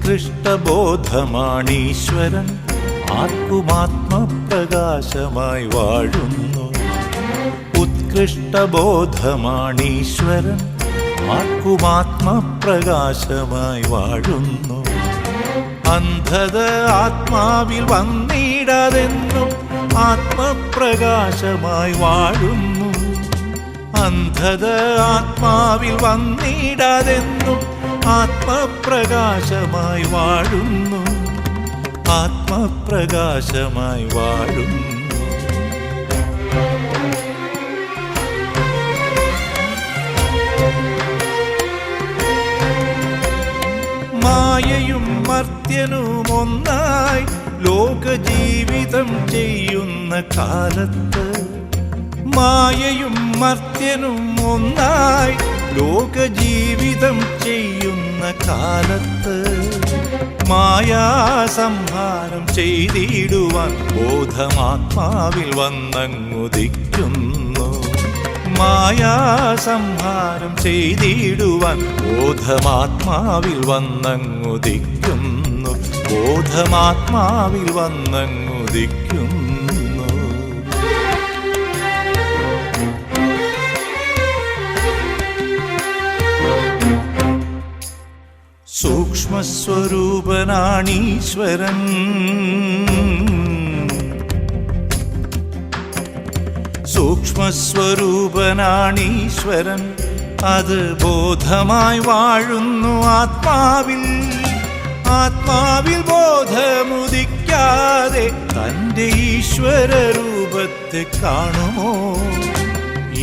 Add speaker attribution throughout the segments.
Speaker 1: ഉത്കൃഷ്ടബോധമാണീശ്വരൻ ആർക്കുമാത്മപ്രകാശമായി വാഴുന്നു. ഉത്കൃഷ്ടബോധമാണീശ്വരൻ ആർക്കുമാത്മപ്രകാശമായി വാഴുന്നു. അന്ധത ആത്മാവിൽ വന്നിടാതെന്നും ആത്മപ്രകാശമായി വാഴുന്നു. അന്ധത ആത്മാവിൽ വന്നിടാതെന്നും ആത്മപ്രകാശമായി വാഴുന്നു. ആത്മപ്രകാശമായി വാഴുന്നു. മായയും മർത്യനും ഒന്നായി ലോകജീവിതം ചെയ്യുന്ന കാലത്ത്, മായയും മർത്യനും ഒന്നായി ലോകജീവിതം ചെയ്യുന്ന കാലത്ത്, മായാസംഹാരം ചെയ്തിടുവാൻ ബോധമാത്മാവിൽ വന്നങ്ങുദിക്കുന്നു. മായാസംഹാരം ചെയ്തിടുവാൻ ബോധമാത്മാവിൽ വന്നങ്ങുദിക്കുന്നു. ബോധമാത്മാവിൽ വന്നങ്ങുദിക്കുന്നു. സൂക്ഷ്മസ്വരൂപനാണീശ്വരൻ, സൂക്ഷ്മസ്വരൂപനാണീശ്വരൻ, അത് ബോധമായി വാഴുന്നു ആത്മാവിൽ. ആത്മാവിൽ ബോധമുദിക്കാതെ തൻ്റെ ഈശ്വരരൂപത്തെ കാണുമോ?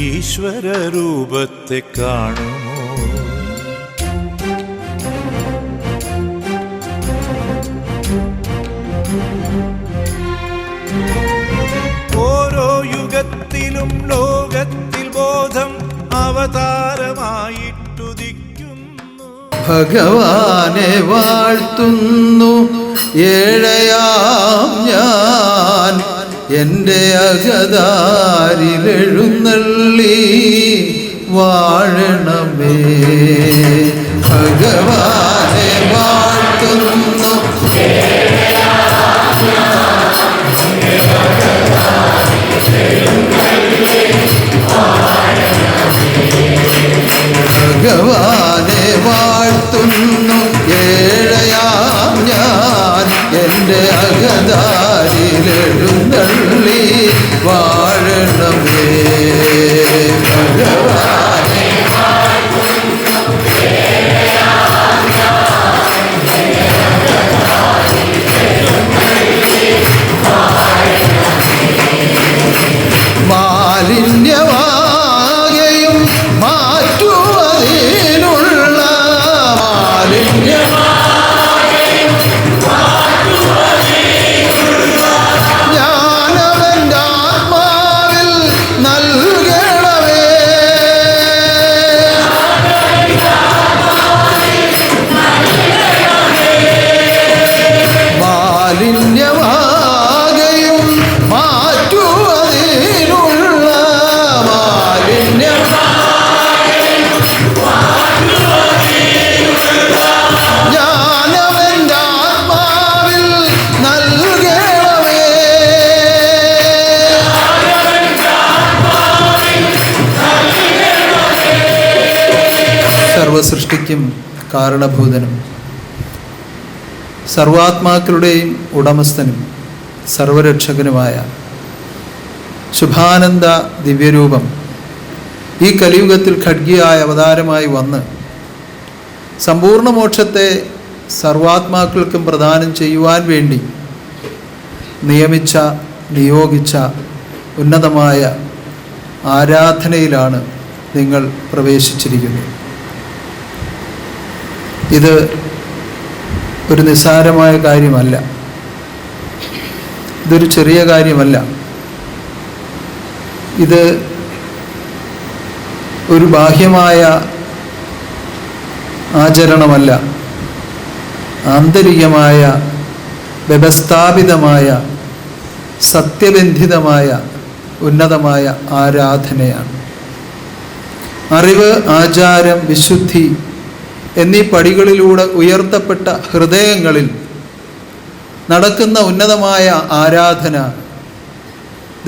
Speaker 1: ഈശ്വരരൂപത്തെ കാണുമോ? ഓരോ യുഗത്തിലും ലോകത്തിൽ ബോധം അവതാരമായിട്ടുദിക്കുന്നു.
Speaker 2: ഭഗവാനെ വാഴ്ത്തുന്നു ഏഴയാം ഞാൻ, എൻ്റെ അകതാരിലെഴുന്നള്ളി വാഴണമേ. ഭഗവാനെ വാഴ്ത്തുന്നു ഭഗവാനെ വാഴ്ത്തുന്നു ഏഴയാം ഞാൻ, എൻ്റെ അകതാരിലെഴുന്നള്ളി വാഴണമേ. ഭഗവാനെ മാലിന്യമാകെയും മാറ്റുവതിനുള്ള ജ്ഞാനവൻ്റെ ആത്മാവിൽ നൽകണമേ. മാലിന്യമാകെയും മാറ്റുവതിനുള്ള ജ്ഞാനവൻ്റെ ആത്മാവിൽ നൽകണമേ. സർവസൃഷ്ടിക്കും കാരണഭൂതനും സർവാത്മാക്കളുടെയും ഉടമസ്ഥനും സർവരക്ഷകനുമായ ശുഭാനന്ദ ദിവ്യരൂപം ഈ കലിയുഗത്തിൽ ഖഡ്ഗിയായ അവതാരമായി വന്ന് സമ്പൂർണ്ണ മോക്ഷത്തെ സർവാത്മാക്കൾക്കും പ്രദാനം ചെയ്യുവാൻ വേണ്ടി നിയോഗിച്ച ഉന്നതമായ ആരാധനയിലാണ് നിങ്ങൾ പ്രവേശിച്ചിരിക്കുന്നത്. ഇത് ഒരു നിസ്സാരമായ കാര്യമല്ല, ഇതൊരു ചെറിയ കാര്യമല്ല. ഇത് ഒരു ബാഹ്യമായ ആചരണമല്ല, ആന്തരികമായ വ്യവസ്ഥാപിതമായ സത്യബന്ധിതമായ ഉന്നതമായ ആരാധനയാണ്. അറിവ്, ആചാരം, വിശുദ്ധി എന്നീ പടികളിലൂടെ ഉയർത്തപ്പെട്ട ഹൃദയങ്ങളിൽ നടക്കുന്ന ഉന്നതമായ ആരാധന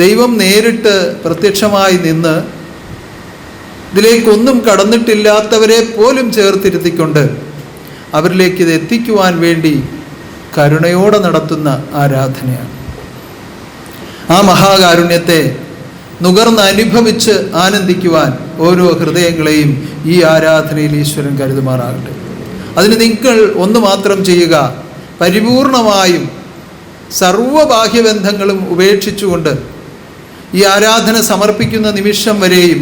Speaker 2: ദൈവം നേരിട്ട് പ്രത്യക്ഷമായി നിന്ന് ഇതിലേക്കൊന്നും കടന്നിട്ടില്ലാത്തവരെ പോലും ചേർത്തിരുത്തിക്കൊണ്ട് അവരിലേക്ക് ഇത് എത്തിക്കുവാൻ വേണ്ടി കരുണയോടെ നടത്തുന്ന ആരാധനയാണ്. ആ മഹാകാരുണ്യത്തെ നുകർന്ന് അനുഭവിച്ച് ആനന്ദിക്കുവാൻ ഓരോ ഹൃദയങ്ങളെയും ഈ ആരാധനയിൽ ഈശ്വരൻ കരുതുമാറാകട്ടെ. അതിന് നിങ്ങൾ ഒന്ന് മാത്രം ചെയ്യുക, പരിപൂർണമായും സർവബാഹ്യബന്ധങ്ങളും ഉപേക്ഷിച്ചുകൊണ്ട് ഈ ആരാധന സമർപ്പിക്കുന്ന നിമിഷം വരെയും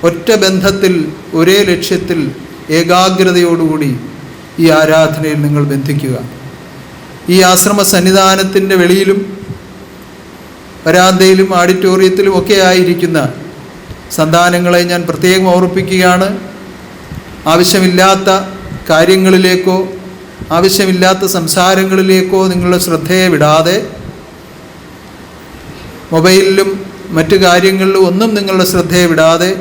Speaker 2: ഒറ്റ ബന്ധത്തിൽ, ഒരേ ലക്ഷ്യത്തിൽ, ഏകാഗ്രതയോടുകൂടി ഈ ആരാധനയിൽ നിങ്ങൾ ബന്ധിക്കുക. ഈ ആശ്രമ സന്നിധാനത്തിൻ്റെ വെളിയിലും വരാന്തയിലും ഓഡിറ്റോറിയത്തിലും ഒക്കെ ആയിരിക്കുന്ന സന്താനങ്ങളെ ഞാൻ പ്രത്യേകം ഓർപ്പിക്കുകയാണ്. ആവശ്യമില്ലാത്ത കാര്യങ്ങളിലേക്കോ ആവശ്യമില്ലാത്ത സംസാരങ്ങളിലേക്കോ നിങ്ങളുടെ ശ്രദ്ധയെ വിടാതെ, മൊബൈലിലും മറ്റു കാര്യങ്ങളിലും ഒന്നും നിങ്ങളുടെ ശ്രദ്ധയെ വിടാതെ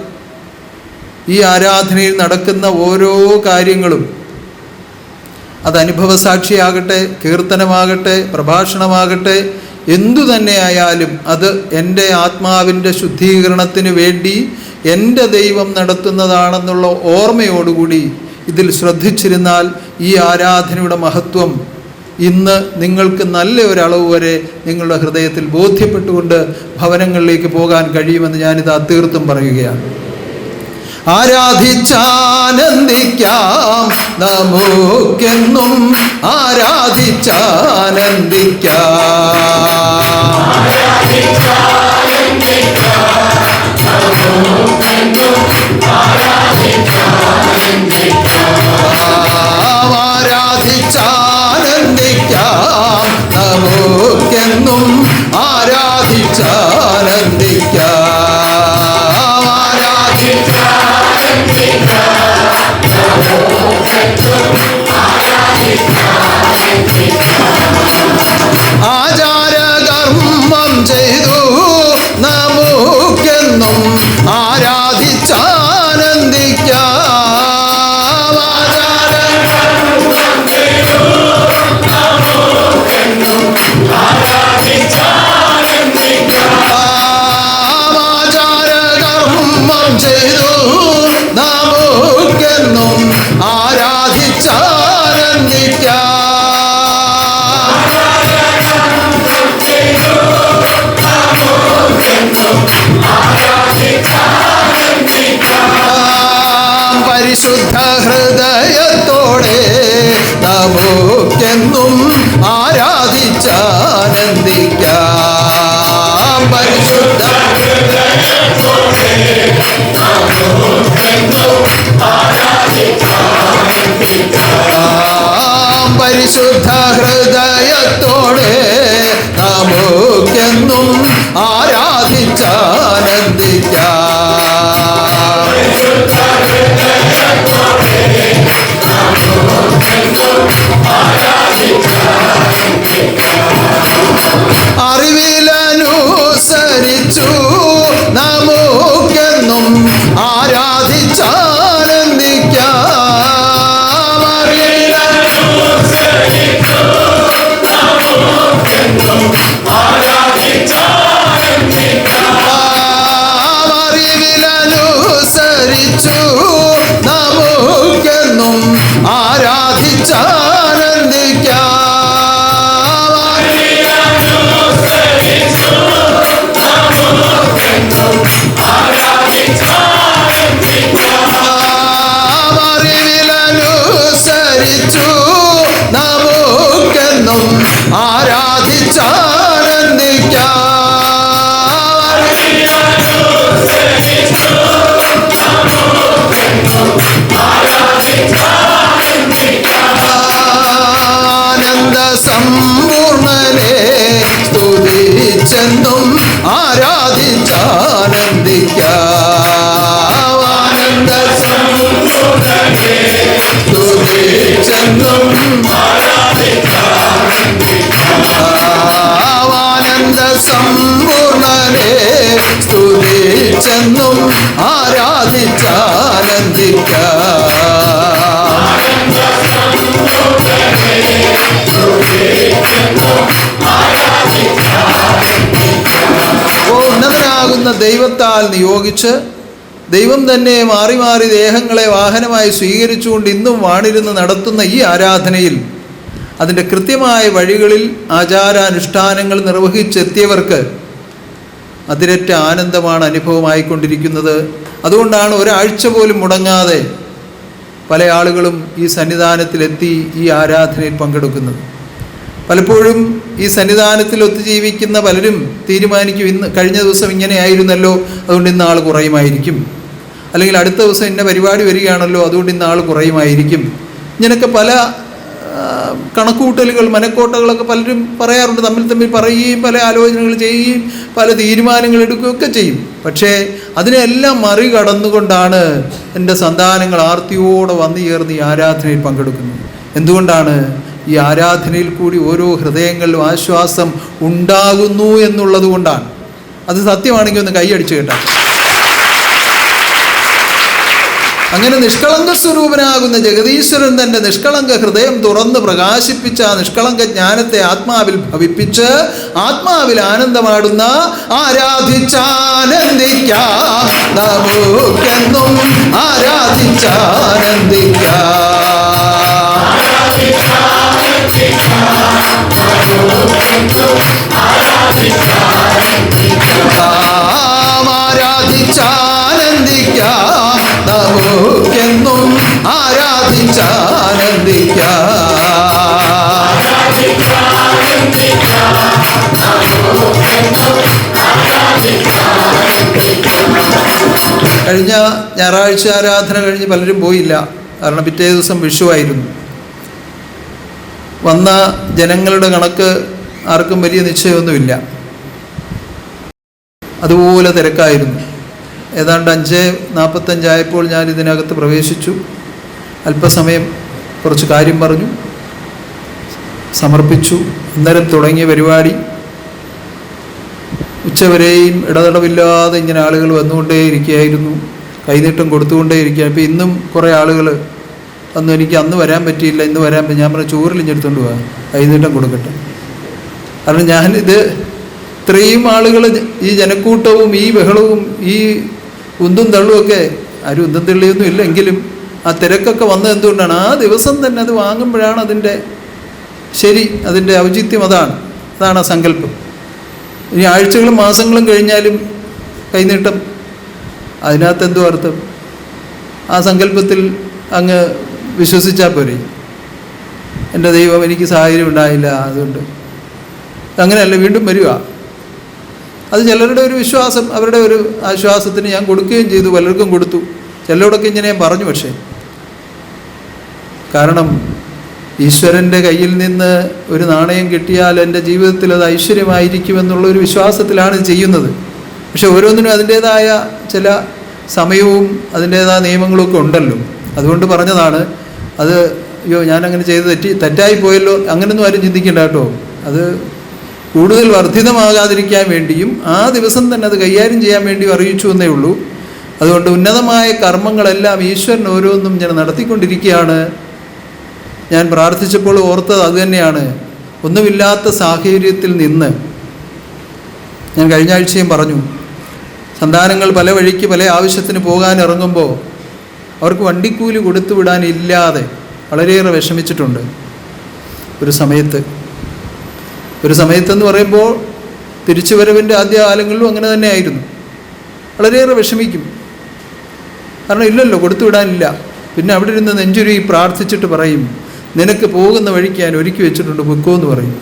Speaker 2: ഈ ആരാധനയിൽ നടക്കുന്ന ഓരോ കാര്യങ്ങളും, അത് അനുഭവസാക്ഷിയാകട്ടെ, കീർത്തനമാകട്ടെ, പ്രഭാഷണമാകട്ടെ, എന്തു തന്നെയായാലും അത് എൻ്റെ ആത്മാവിൻ്റെ ശുദ്ധീകരണത്തിന് വേണ്ടി എൻ്റെ ദൈവം നടത്തുന്നതാണെന്നുള്ള ഓർമ്മയോടുകൂടി ഇതിൽ ശ്രദ്ധിച്ചിരുന്നാൽ ഈ ആരാധനയുടെ മഹത്വം ഇന്ന് നിങ്ങൾക്ക് നല്ല ഒരളവ് വരെ നിങ്ങളുടെ ഹൃദയത്തിൽ ബോധ്യപ്പെട്ടുകൊണ്ട് ഭവനങ്ങളിലേക്ക് പോകാൻ കഴിയുമെന്ന് ഞാനിത് തീർത്തും പറയുകയാണ്. ആരാധിച്ചാനന്ദിക്കാം, നമുക്കെന്നും ആരാധിച്ചാനന്ദിക്കാം. ആരാധിച്ചാനന്ദിക്കാം, നമുക്കെന്നും ആരാധിച്ചാനന്ദിക്കാം. ആചാരകർമ്മം ചെയ്തു നമുക്കെന്നും ആരാധിച്ചാനന്ദിക്കാം. ആചാരകർമ്മം ചെയ്തു നമുക്കെന്നും ആരാധിച്ചാനന്ദിക്കാം. പരിശുദ്ധ ഹൃദയത്തോടെ നമുക്കെന്നും ആരാധിച്ചാനന്ദിക്കാം. പരിശുദ്ധ ഹൃദയത്തോടെ നമുക്കെന്നും ആരാധിച്ചാനന്ദിക്കാം. പരിശുദ്ധ ഹൃദയത്തോടെ നമുക്കെന്നും ആരാധിച്ചാനന്ദിക്കാം. അറിവിലനുസരിച്ചു നമുക്കെന്നും ആരാധിച്ചാനന്ദിക്കാം. അറിവിലനുസരിച്ചു നമുക്കെന്നും ആരാധിച്ചാനന്ദിക്കാം. അറിവിലനുസരിച്ചു നമുക്കെന്നും ആരാധിച്ചാനന്ദിക്കാം. ആനന്ദ സമ്പൂർണനെ സ്തുതിച്ചെന്നും ആരാധിച്ചാനന്ദിക്കാം. ആനന്ദ സമ്പൂർണനെ സ്തുതിച്ചെന്നും ആനന്ദ സമ്പൂർണനെ സ്തുതിച്ചെന്നും ആരാധിച്ചാനന്ദിക്കാം.
Speaker 3: ദൈവത്താൽ നിയോഗിച്ച് ദൈവം തന്നെ മാറി മാറി ദേഹങ്ങളെ വാഹനമായി സ്വീകരിച്ചുകൊണ്ട് ഇന്നും വാണിരുന്ന് നടത്തുന്ന ഈ ആരാധനയിൽ അതിൻ്റെ കൃത്യമായ വഴികളിൽ ആചാരാനുഷ്ഠാനങ്ങൾ നിർവഹിച്ചെത്തിയവർക്ക് അതിരറ്റ ആനന്ദമാണ് അനുഭവമായിക്കൊണ്ടിരിക്കുന്നത്. അതുകൊണ്ടാണ് ഒരാഴ്ച പോലും മുടങ്ങാതെ പല ആളുകളും ഈ സന്നിധാനത്തിലെത്തി ഈ ആരാധനയിൽ പങ്കെടുക്കുന്നത്. പലപ്പോഴും ഈ സന്നിധാനത്തിൽ ഒത്തുജീവിക്കുന്ന പലരും തീരുമാനിക്കും, ഇന്ന് കഴിഞ്ഞ ദിവസം ഇങ്ങനെ ആയിരുന്നല്ലോ, അതുകൊണ്ട് ഇന്ന് ആൾ കുറയുമായിരിക്കും, അല്ലെങ്കിൽ അടുത്ത ദിവസം ഇന്ന പരിപാടി വരികയാണല്ലോ, അതുകൊണ്ട് ഇന്ന് ആൾ കുറയുമായിരിക്കും. ഇങ്ങനെയൊക്കെ പല കണക്കുകൂട്ടലുകൾ, മനക്കോട്ടകളൊക്കെ പലരും പറയാറുണ്ട്. തമ്മിൽ പറയുകയും പല ആലോചനകൾ ചെയ്യുകയും പല തീരുമാനങ്ങൾ എടുക്കുകയൊക്കെ ചെയ്യും. പക്ഷേ അതിനെല്ലാം മറികടന്നുകൊണ്ടാണ് എൻ്റെ സന്താനങ്ങൾ ആർത്തിയോടെ വന്നു ചേർന്ന് ഈ ആരാധനയിൽ പങ്കെടുക്കുന്നത്. എന്തുകൊണ്ടാണ്? ഈ ആരാധനയിൽ കൂടി ഓരോ ഹൃദയങ്ങളിലും ആശ്വാസം ഉണ്ടാകുന്നു എന്നുള്ളത് കൊണ്ടാണ്. അത് സത്യമാണെങ്കിൽ ഒന്ന് കൈയടിച്ച് കേട്ടാൽ. അങ്ങനെ നിഷ്കളങ്ക സ്വരൂപനാകുന്ന ജഗദീശ്വരൻ തൻ്റെ നിഷ്കളങ്ക ഹൃദയം തുറന്ന് പ്രകാശിപ്പിച്ച ആ നിഷ്കളങ്ക ജ്ഞാനത്തെ ആത്മാവിൽ ഭവിപ്പിച്ച് ആത്മാവിൽ ആനന്ദമാടുന്ന ആരാധിച്ചാനന്ദിക്കാം നമുക്കെന്നും ആരാധിച്ചാനന്ദിക്കാം. ആരാധിച്ചാനന്ദിക്കാം നമുക്കെന്നും ആരാധിച്ചാനന്ദിക്കാം. കഴിഞ്ഞ ഞായറാഴ്ച ആരാധന കഴിഞ്ഞ് പലരും പോയില്ല. കാരണം പിറ്റേ ദിവസം വിഷുവായിരുന്നു. വന്ന ജനങ്ങളുടെ കണക്ക് ആർക്കും വലിയ നിശ്ചയമൊന്നുമില്ല. അതുപോലെ തിരക്കായിരുന്നു. ഏതാണ്ട് 5:45 ഞാൻ ഇതിനകത്ത് പ്രവേശിച്ചു. അല്പസമയം കുറച്ച് കാര്യം പറഞ്ഞു, സമർപ്പിച്ചു. അന്നേരം തുടങ്ങിയ പരിപാടി ഉച്ചവരെയും ഇടതടവില്ലാതെ ഇങ്ങനെ ആളുകൾ വന്നുകൊണ്ടേയിരിക്കുകയായിരുന്നു, കൈനീട്ടം കൊടുത്തുകൊണ്ടേയിരിക്കുക. ഇപ്പോൾ ഇന്നും കുറേ ആളുകൾ വന്നു. എനിക്ക് അന്ന് വരാൻ പറ്റിയില്ല, ഇന്ന് വരാൻ പറ്റും. ഞാൻ പറഞ്ഞു ചോറിൽ ഇഞ്ഞെടുത്തുകൊണ്ട് പോകാം, കൈനീട്ടം കൊടുക്കട്ടെ. കാരണം ഞാനിത് ഇത്രയും ആളുകൾ, ഈ ജനക്കൂട്ടവും ഈ ബഹളവും ഈ ഉന്തും തള്ളുമൊക്കെ, ആരും ഉന്തും തള്ളിയൊന്നും ഇല്ലെങ്കിലും ആ തിരക്കൊക്കെ വന്നത് എന്തുകൊണ്ടാണ്? ആ ദിവസം തന്നെ അത് വാങ്ങുമ്പോഴാണ് അതിൻ്റെ ശരി, അതിൻ്റെ ഔചിത്യം. അതാണ് ആ സങ്കല്പം. ഇനി ആഴ്ചകളും മാസങ്ങളും കഴിഞ്ഞാലും കൈനീട്ടം, അതിനകത്ത് എന്തോ അർത്ഥം? ആ സങ്കല്പത്തിൽ അങ്ങ് വിശ്വസിച്ചാൽ പോരെ. എൻ്റെ ദൈവം എനിക്ക് സാഹചര്യം ഉണ്ടായില്ല, അതുകൊണ്ട് അങ്ങനെയല്ല, വീണ്ടും വരിക. അത് ചിലരുടെ ഒരു വിശ്വാസം, അവരുടെ ഒരു ആശ്വാസത്തിന് ഞാൻ കൊടുക്കുകയും ചെയ്തു, പലർക്കും കൊടുത്തു. ചിലരോടൊക്കെ ഇങ്ങനെ ഞാൻ പറഞ്ഞു. പക്ഷേ കാരണം ഈശ്വരൻ്റെ കയ്യിൽ നിന്ന് ഒരു നാണയം കിട്ടിയാൽ എൻ്റെ ജീവിതത്തിൽ അത് ഐശ്വര്യമായിരിക്കുമെന്നുള്ളൊരു വിശ്വാസത്തിലാണ് ഇത് ചെയ്യുന്നത്. പക്ഷെ ഓരോന്നിനും അതിൻ്റേതായ ചില സമയവും അതിൻ്റേതായ നിയമങ്ങളൊക്കെ ഉണ്ടല്ലോ. അതുകൊണ്ട് പറഞ്ഞതാണ്. അത് അയ്യോ ഞാനങ്ങനെ ചെയ്ത് തെറ്റായിപ്പോയല്ലോ, അങ്ങനെയൊന്നും ആരും ചിന്തിക്കേണ്ട കേട്ടോ. അത് കൂടുതൽ വർദ്ധിതമാകാതിരിക്കാൻ വേണ്ടിയും ആ ദിവസം തന്നെ അത് കൈകാര്യം ചെയ്യാൻ വേണ്ടിയും അറിയിച്ചു എന്നേ ഉള്ളൂ. അതുകൊണ്ട് ഉന്നതമായ കർമ്മങ്ങളെല്ലാം ഈശ്വരൻ ഓരോന്നും ഞാൻ നടത്തിക്കൊണ്ടിരിക്കുകയാണ്. ഞാൻ പ്രാർത്ഥിച്ചപ്പോൾ ഓർത്തത് അതുതന്നെയാണ്. ഒന്നുമില്ലാത്ത സാഹചര്യത്തിൽ നിന്ന്, ഞാൻ കഴിഞ്ഞ ആഴ്ചയും പറഞ്ഞു, സന്താനങ്ങൾ പല വഴിക്ക് പല ആവശ്യത്തിന് പോകാൻ ഇറങ്ങുമ്പോൾ അവർക്ക് വണ്ടിക്കൂലി കൊടുത്തു വിടാനില്ലാതെ വളരെയേറെ വിഷമിച്ചിട്ടുണ്ട്. ഒരു സമയത്തെന്ന് പറയുമ്പോൾ തിരിച്ചുവരവിൻ്റെ ആദ്യ കാലങ്ങളിലും അങ്ങനെ തന്നെ ആയിരുന്നു. വളരെയേറെ വിഷമിക്കും. കാരണം ഇല്ലല്ലോ, കൊടുത്തു വിടാനില്ല. പിന്നെ അവിടെ ഇരുന്ന് നെഞ്ചുരുകി പ്രാർത്ഥിച്ചിട്ട് പറയും, നിനക്ക് പോകുന്ന വഴിക്ക് ഞാൻ ഒരുക്കി വെച്ചിട്ടുണ്ട്, പൊക്കോ എന്ന് പറയും.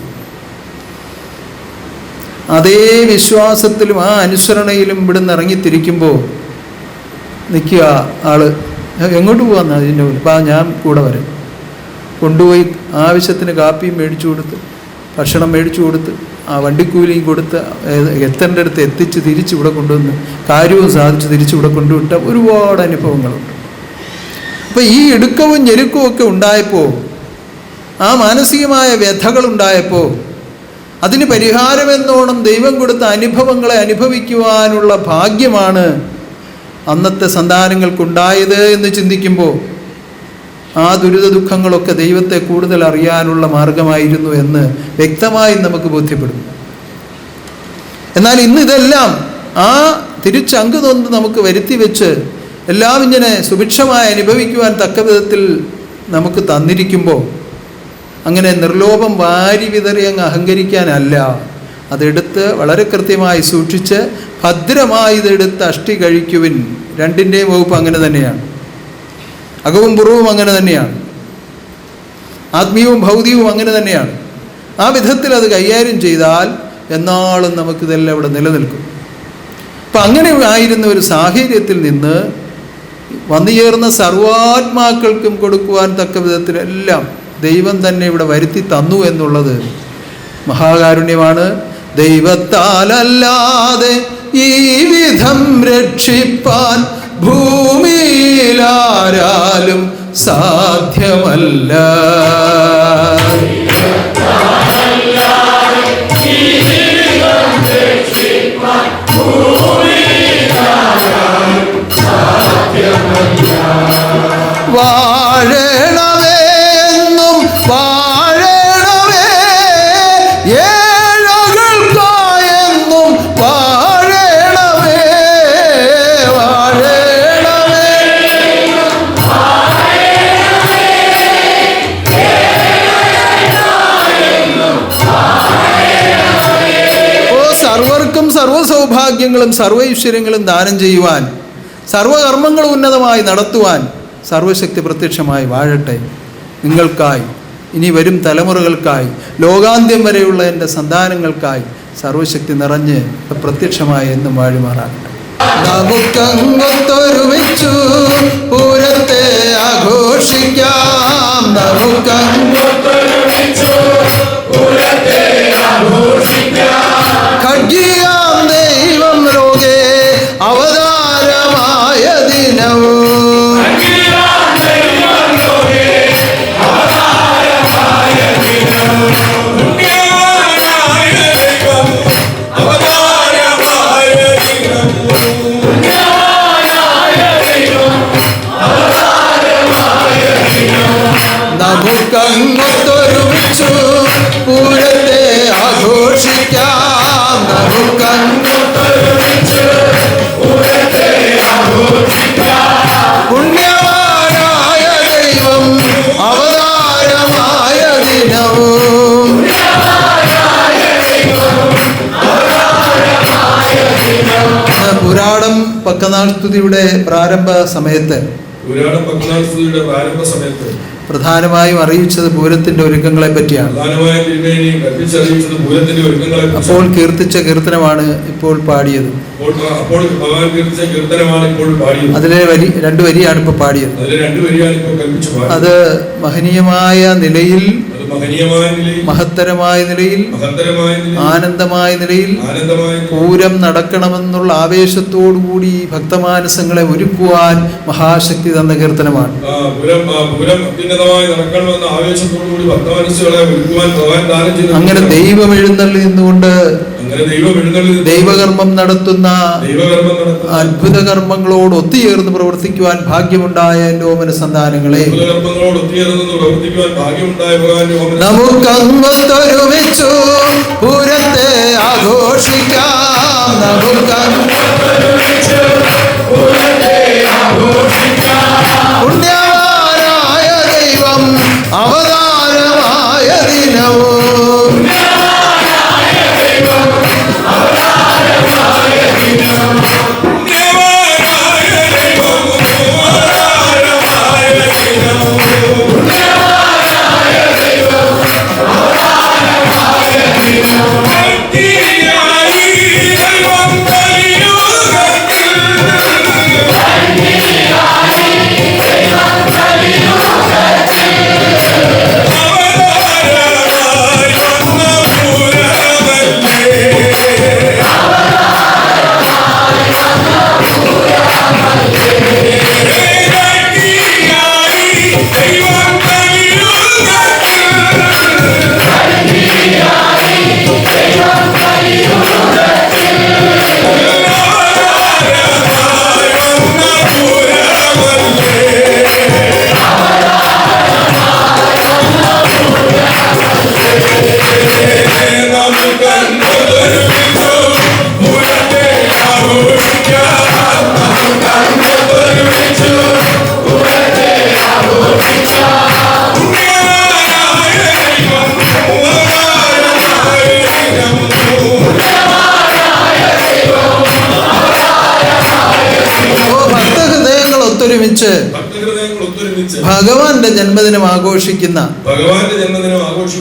Speaker 3: അതേ വിശ്വാസത്തിലും ആ അനുസരണയിലും ഇവിടുന്ന് ഇറങ്ങിത്തിരിക്കുമ്പോൾ നിൽക്കുക ആള്, എങ്ങോട്ട് പോകാമെന്നാ അതിൻ്റെ പോലെ, അപ്പം ഞാൻ കൂടെ വരാം. കൊണ്ടുപോയി ആവശ്യത്തിന് കാപ്പിയും മേടിച്ചു കൊടുത്ത്, ഭക്ഷണം മേടിച്ചു കൊടുത്ത്, ആ വണ്ടിക്കൂലിയും കൊടുത്ത്, എത്തേണ്ട അടുത്ത് എത്തിച്ച് തിരിച്ചിവിടെ കൊണ്ടുവന്ന് കാര്യവും സാധിച്ച് തിരിച്ചിവിടെ കൊണ്ടുവിട്ട ഒരുപാട് അനുഭവങ്ങളുണ്ട്. അപ്പോൾ ഈ ഇടുക്കവും ഞെരുക്കവും ഒക്കെ ഉണ്ടായപ്പോൾ, ആ മാനസികമായ വ്യഥകളുണ്ടായപ്പോൾ അതിന് പരിഹാരമെന്നോണം ദൈവം കൊടുത്ത അനുഭവങ്ങളെ അനുഭവിക്കുവാനുള്ള ഭാഗ്യമാണ് അന്നത്തെ സന്താനങ്ങൾക്കുണ്ടായത് എന്ന് ചിന്തിക്കുമ്പോൾ ആ ദുരിത ദുഃഖങ്ങളൊക്കെ ദൈവത്തെ കൂടുതൽ അറിയാനുള്ള മാർഗമായിരുന്നു എന്ന് വ്യക്തമായി നമുക്ക് ബോധ്യപ്പെടും. എന്നാൽ ഇന്ന് ഇതെല്ലാം ആ തിരിച്ചങ്ക് തൊന്ന് നമുക്ക് വരുത്തി വെച്ച് എല്ലാം ഇങ്ങനെ സുഭിക്ഷമായി അനുഭവിക്കുവാൻ തക്ക വിധത്തിൽ നമുക്ക് തന്നിരിക്കുമ്പോൾ അങ്ങനെ നിർലോഭം വാരി വിതറി അങ്ങ് അഹങ്കരിക്കാനല്ല, അതെടുത്ത് വളരെ കൃത്യമായി സൂക്ഷിച്ച് ഭദ്രമായി ഇതെടുത്ത് അഷ്ടി കഴിക്കുവിൻ. രണ്ടിൻ്റെയും വകുപ്പ് അങ്ങനെ തന്നെയാണ്. അകവും പുറവും അങ്ങനെ തന്നെയാണ്, ആത്മീയവും ഭൗതികവും അങ്ങനെ തന്നെയാണ്. ആ വിധത്തിൽ അത് കൈകാര്യം ചെയ്താൽ എന്നാളും നമുക്കിതെല്ലാം ഇവിടെ നിലനിൽക്കും. അപ്പം അങ്ങനെ ആയിരുന്ന ഒരു സാഹചര്യത്തിൽ നിന്ന് വന്നുചേർന്ന സർവാത്മാക്കൾക്കും കൊടുക്കുവാൻ തക്ക വിധത്തിലെല്ലാം ദൈവം തന്നെ ഇവിടെ വരുത്തി തന്നു എന്നുള്ളത് മഹാകാരുണ്യമാണ്. ദൈവത്താലല്ലാതെ ഈ വിധം രക്ഷിപ്പാൻ ഭൂമിയിലാരാലും സാധ്യമല്ല. വാഴണമേ എന്നും വാഴണമേ, ഏഴകൾക്കായെന്നും വാഴണമേ, വാഴണമേ. ഓ സർവർക്കും സർവ്വസൗഭാഗ്യങ്ങളും സർവൈശ്വര്യങ്ങളും ദാനം ചെയ്യുവാൻ, സർവകർമ്മങ്ങളും ഉന്നതമായി നടത്തുവാൻ സർവശക്തി പ്രത്യക്ഷമായി വാഴട്ടെ. നിങ്ങൾക്കായി, ഇനി വരും തലമുറകൾക്കായി, ലോകാന്ത്യം വരെയുള്ള എൻ്റെ സന്താനങ്ങൾക്കായി സർവശക്തി നിറഞ്ഞ് പ്രത്യക്ഷമായി എന്നും വാഴുമാറാകട്ടെ. നമുക്കങ്ങൊത്തൊരുമിച്ചു പൂരത്തെ ആഘോഷിക്കാം. ഖഡ്ഗിയാം ദൈവം ലോകേ അവതാരമായ ദിനവും നമുക്കങ്ങൊത്തൊരുമിച്ചു പൂരത്തെ ആഘോഷിക്കാം. പുണ്യവാനായ ദൈവം അവതാരമായ ദിനവും പുരാണം പക്കനാൾ സ്തുതിയുടെ പ്രാരംഭ സമയത്ത് പ്രധാനമായും അറിയിച്ചത് പൂരത്തിന്റെ ഒരുക്കങ്ങളെ പറ്റിയാണ്. അപ്പോൾ കീർത്തിച്ച കീർത്തനമാണ് ഇപ്പോൾ പാടിയത്. അതിലെ രണ്ട് വരിയാണ് ഇപ്പോൾ പാടിയത്. അത് മഹനീയമായ നിലയിൽ, മഹത്തരമായ നിലയിൽ, ആനന്ദമായ നിലയിൽ പൂരം നടക്കണമെന്നുള്ള ആവേശത്തോടുകൂടി ഭക്തമാനസങ്ങളെ ഒരുക്കുവാൻ മഹാശക്തി തന്ന കീർത്തനമാണ്. അങ്ങനെ ദൈവം എഴുന്നള്ളി നിന്നുകൊണ്ട് ദൈവകർമ്മം നടത്തുന്ന അത്ഭുത കർമ്മങ്ങളോട് ഒത്തുചേർന്ന് പ്രവർത്തിക്കുവാൻ ഭാഗ്യമുണ്ടായ എൻ്റെ ഓമന സന്താനങ്ങളെ, നമുക്കങ്ങൊത്തൊരുമിച്ചു പൂരത്തെ ആഘോഷിക്കാം. പുണ്യവാനായ ദൈവം അവതാരമായ ദിനവും ഒത്തൊരുമിച്ച് ഭഗവാന്റെ ജന്മദിനം ആഘോഷിക്കുന്ന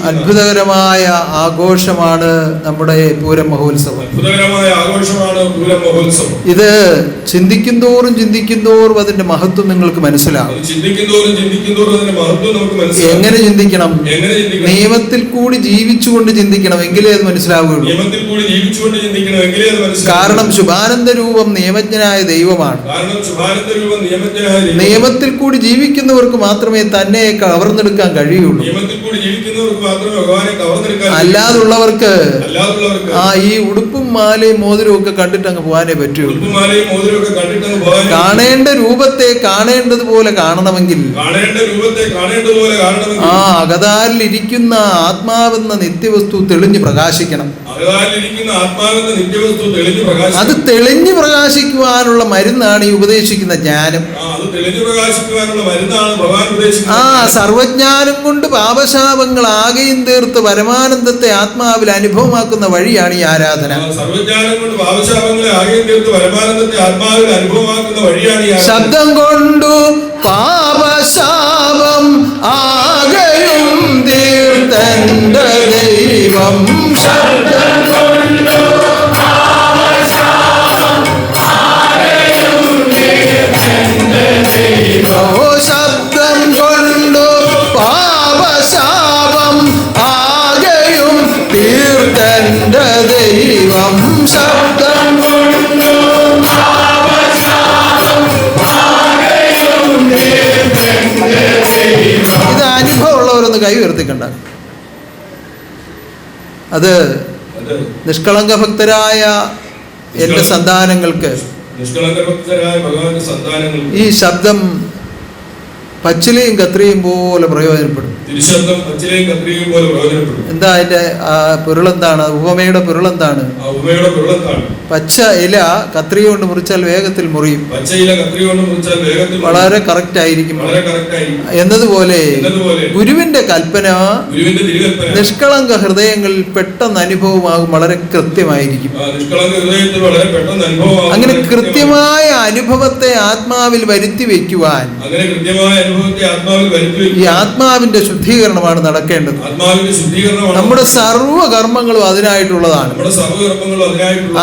Speaker 3: അത്ഭുതകരമായ ആഘോഷമാണ് നമ്മുടെ പൂരം മഹോത്സവം. ഇത് ചിന്തിക്കും തോറും അതിന്റെ മഹത്വം നിങ്ങൾക്ക് മനസ്സിലാവും. എങ്ങനെ ചിന്തിക്കണം? നിയമത്തിൽ കൂടി ജീവിച്ചുകൊണ്ട് ചിന്തിക്കണം, എങ്കിലേ അത് മനസ്സിലാവുകയുള്ളൂ. കാരണം ശുഭാനന്ദ രൂപം നിയമജ്ഞനായ ദൈവമാണ്. നിയമത്തിൽ കൂടി ജീവിക്കുന്നവർക്ക് മാത്രമേ തന്നെ കവർന്നെടുക്കാൻ കഴിയുള്ളൂ. അല്ലാതുള്ളവർക്ക് ഈ ഉടുപ്പും മാലയും മോതിരവും ഒക്കെ കണ്ടിട്ട് അങ്ങ് പോകാനേ പറ്റുള്ളൂ. കാണേണ്ട രൂപത്തെ കാണേണ്ടതുപോലെ കാണണമെങ്കിൽ അകതാരിൽ ഇരിക്കുന്ന ആത്മാവെന്ന നിത്യവസ്തു തെളിഞ്ഞു പ്രകാശിക്കണം. അത് തെളിഞ്ഞു പ്രകാശിക്കുവാനുള്ള മരുന്നാണ് ഈ ഉപദേശിക്കുന്ന ജ്ഞാനം. സർവജ്ഞാനം കൊണ്ട് പാപശാപങ്ങൾ ആകെയും തീർത്ത് പരമാനന്ദത്തെ ആത്മാവിൽ അനുഭവമാക്കുന്ന വഴിയാണ് ഈ ആരാധന. ശബ്ദം കൊണ്ടു പാപശാപം ആകെയും തീർത്തന്റെ ദൈവം. ശബ്ദം കൊണ്ടു പാപശാപം ആകെയും തീർത്തന്റെ ദൈവം. ശബ്ദം കൊണ്ടു പാപശാപം ആകെയും തീർത്തന്റെ ദൈവം. ശബ്ദം കൊണ്ടു ഇത് അനുഭവമുള്ളവരൊന്ന് കൈ ഉയർത്തിക്കണ്ട. അത് നിഷ്കളങ്ക ഭക്തരായ എൻ്റെ സന്താനങ്ങൾക്ക് ഈ ശബ്ദം പച്ചിലയും കത്രിയും പോലെ പ്രയോജനപ്പെടും. എന്താ അതിന്റെ പൊരുളെന്താണ്? ഉപമയുടെ പൊരുളെന്താണ്? പച്ച ഇല കത്രിക കൊണ്ട് മുറിച്ചാൽ വേഗത്തിൽ മുറിയും, വളരെ കറക്റ്റ് ആയിരിക്കും എന്നതുപോലെ ഗുരുവിന്റെ കൽപ്പന നിഷ്കളങ്ക ഹൃദയങ്ങളിൽ പെട്ടെന്ന് അനുഭവമാകും, വളരെ കൃത്യമായിരിക്കും. അങ്ങനെ കൃത്യമായ അനുഭവത്തെ ആത്മാവിൽ വരുത്തി വയ്ക്കുവാൻ ഈ ആത്മാവിന്റെ ശുദ്ധീകരണമാണ് നടക്കേണ്ടത്. നമ്മുടെ സർവ്വകർമ്മങ്ങളും അതിനായിട്ടുള്ളതാണ്.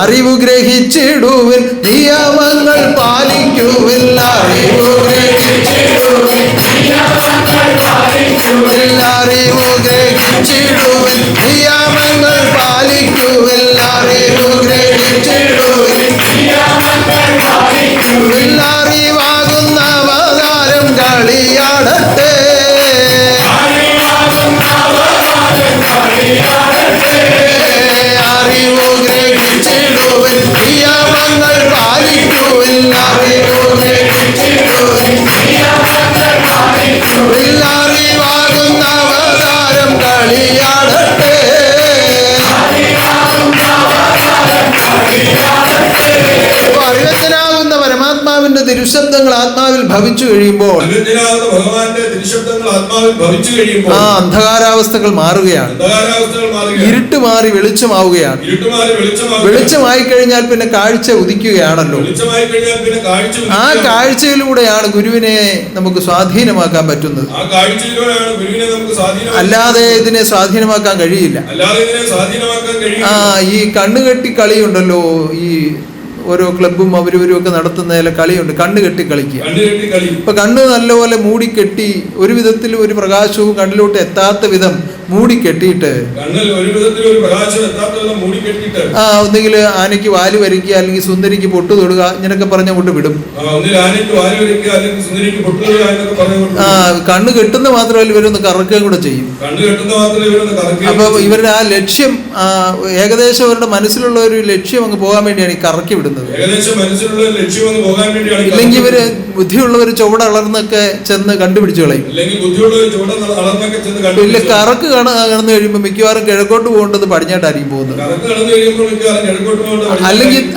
Speaker 3: അറിവ് ഗ്രഹിച്ചിടുവിൻ, നിയമങ്ങൾ പാലിക്കുവിൻ. അറിവ് ഗ്രഹിച്ചിടുവിൻ, അറിവ് ഗ്രഹിച്ചിടുവിൻ, നിയമങ്ങൾ പാലിക്കുവിൻ. അറിവ് ഗ്രഹിച്ചിടുവിൻ, അറിവാകുന്ന അവതാരം കളിയാടട്ടെ. അറിവ് ഗ്രഹിച്ചിടുവിൻ, നിയമങ്ങൾ പാലിക്കുവിൻ. അറിവ് ഗ്രഹിച്ചിടുവിൻ, അറിവാകുന്ന അവതാരം കളിയാടട്ടെ. അറിവജ്ഞനാകുന്ന പരമാത്മാവിന്റെ തിരുശബ്ദങ്ങൾ ആത്മാവിൽ ഭവിച്ചു കഴിയുമ്പോൾ ആ അന്ധകാരാവസ്ഥകൾ മാറുകയാണ്. ഇരുട്ട് മാറി വെളിച്ചമാവുകയാണ്. വെളിച്ചമായി കഴിഞ്ഞാൽ പിന്നെ കാഴ്ച ഉദിക്കുകയാണല്ലോ. ആ കാഴ്ചയിലൂടെയാണ് ഗുരുവിനെ നമുക്ക് സ്വാധീനമാക്കാൻ പറ്റുന്നത്. അല്ലാതെ ഇതിനെ സ്വാധീനമാക്കാൻ കഴിയില്ല. ഈ കണ്ണുകെട്ടി കളിയുണ്ടല്ലോ, ഈ ഓരോ ക്ലബും അവരും ഒക്കെ നടത്തുന്നതിലെ കളിയുണ്ട്, കണ്ണുകെട്ടി കളിക്കുക. ഇപ്പൊ കണ്ണ് നല്ലപോലെ മൂടിക്കെട്ടി ഒരു വിധത്തിലും ഒരു പ്രകാശവും കണ്ണിലോട്ട് എത്താത്ത വിധം മൂടിക്കെട്ടിയിട്ട് ഒന്നുകിൽ ആനയ്ക്ക് വാല് വരിക്കുക, അല്ലെങ്കിൽ സുന്ദരിക്ക് പൊട്ടു തൊടുക, ഇങ്ങനൊക്കെ പറഞ്ഞങ്ങോട്ട് വിടും. കണ്ണ് കെട്ടുന്ന മാത്രമല്ല ഇവരൊന്ന് കറക്കുകയും കൂടെ ചെയ്യും. അപ്പൊ ഇവരുടെ ആ ലക്ഷ്യം ഏകദേശം അവരുടെ മനസ്സിലുള്ള ഒരു ലക്ഷ്യം അങ്ങ് പോകാൻ വേണ്ടിയാണ് ഈ കറക്കി വിടുന്നത്. ഇല്ലെങ്കിൽ ഇവര് ബുദ്ധിയുള്ളവർ ചുവട് അളർന്നൊക്കെ ചെന്ന് കണ്ടുപിടിച്ചു കളയും. ഇല്ല, കറക്ക് കടന്നു കഴിയുമ്പോൾ മിക്കവാറും കിഴക്കോട്ട് പോകേണ്ടത് പടിഞ്ഞാട്ടായിരിക്കും പോകുന്നത്,
Speaker 4: കറക്ക് കടന്നു കഴിയുമ്പോൾ മിക്കവാറും കിഴക്കോട്ട് പോകേണ്ടത്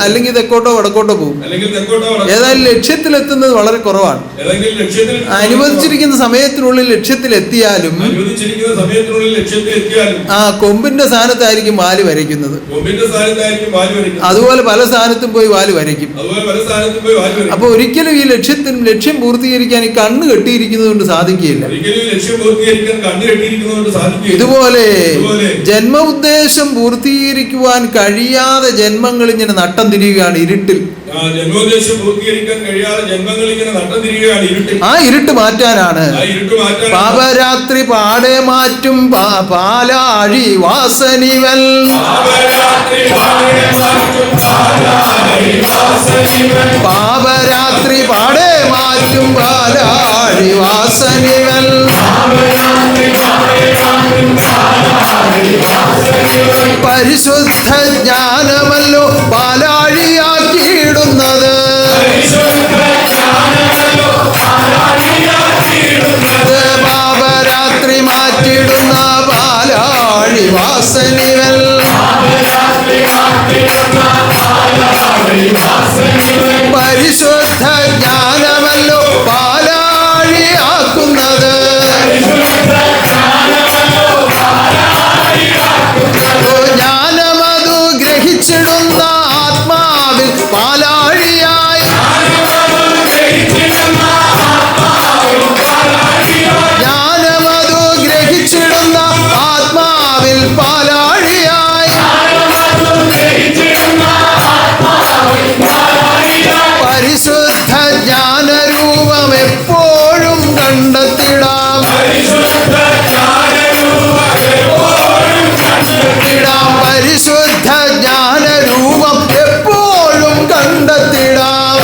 Speaker 3: അല്ലെങ്കിൽ തെക്കോട്ടോ വടക്കോട്ടോ പോകും.
Speaker 4: അല്ലെങ്കിൽ തെക്കോട്ടോ
Speaker 3: ഏതായാലും ലക്ഷ്യത്തിലെത്തുന്നത് വളരെ കുറവാണ്.
Speaker 4: ഏതെങ്കിലും ലക്ഷ്യത്തിൽ
Speaker 3: അനുവദിച്ചിരിക്കുന്ന സമയത്തിനുള്ളിൽ ലക്ഷ്യത്തിലെത്തിയാലും
Speaker 4: അനുവദിച്ചിരിക്കുന്ന സമയത്തിനുള്ളിൽ ലക്ഷ്യത്തിലെത്തിയാലും
Speaker 3: ആ കൊമ്പിന്റെ സ്ഥാനത്തായിരിക്കും വാല് വരയ്ക്കുന്നത്.
Speaker 4: കൊമ്പിന്റെ സ്ഥാനത്തായിരിക്കും വാല് വരയ്ക്കുന്നത്.
Speaker 3: അതുപോലെ പല സ്ഥാനത്തും പോയി വാല് വരയ്ക്കും.
Speaker 4: അതുപോലെ പല സ്ഥാനത്തും പോയി വാല് വരയ്ക്കും.
Speaker 3: അപ്പൊ ഒരിക്കലും ഈ ലക്ഷ്യം പൂർത്തീകരിക്കാൻ ഈ കണ്ണ് കെട്ടിയിരിക്കുന്നത് കൊണ്ട് സാധിക്കുകയില്ല.
Speaker 4: ഒരിക്കലും ഈ ലക്ഷ്യം പൂർത്തീകരിക്കാൻ കണ്ണ് കെട്ടിയിരിക്കുന്നതുകൊണ്ട് സാധിക്കുകയില്ല.
Speaker 3: ഇതുപോലെ ജന്മ ഉദ്ദേശം പൂർത്തീകരിക്കുവാൻ കഴിയാതെ ജന്മങ്ങൾ ഇങ്ങനെ നട്ടം തിരിയുകയാണ് ഇരുട്ടിൽ.
Speaker 4: ജന്മോദ്ദേശം പൂർത്തീകരിക്കാൻ കഴിയാതെ ജന്മങ്ങൾ ഇങ്ങനെ നട്ടം തിരിയുകയാണ് ഇരുട്ടിൽ.
Speaker 3: ആ ഇരുട്ട് മാറ്റാനാണ് പാപരാത്രി പാടെ മാറ്റും പാലാഴി വാസനിവൽ. പാപരാത്രി പാടെ മാറ്റും പാലാഴി വാസനിവൽ. പരിശുദ്ധ ജ്ഞാനമല്ലോ പാലാഴിയാക്കിയിടുന്നത്. പാപരാത്രി മാറ്റിടുന്ന പാലാഴി വാസനിവൽ. പരിശുദ്ധ ജ്ഞാനമല്ലോ പാലാഴിയാക്കുന്നത്. ജ്ഞാനമതു ഗ്രഹിച്ചിടുന്ന ആത്മാവിൽ പാലാഴിയായി. ജ്ഞാനമതു ഗ്രഹിച്ചിടുന്ന ആത്മാവിൽ പാലാഴിയായി. പരിശുദ്ധ ജ്ഞാനരൂപം എപ്പോഴും കണ്ടെത്തിടാം. പരിശുദ്ധ ജ്ഞാനരൂപം എപ്പോഴും കണ്ടെത്തിടാം.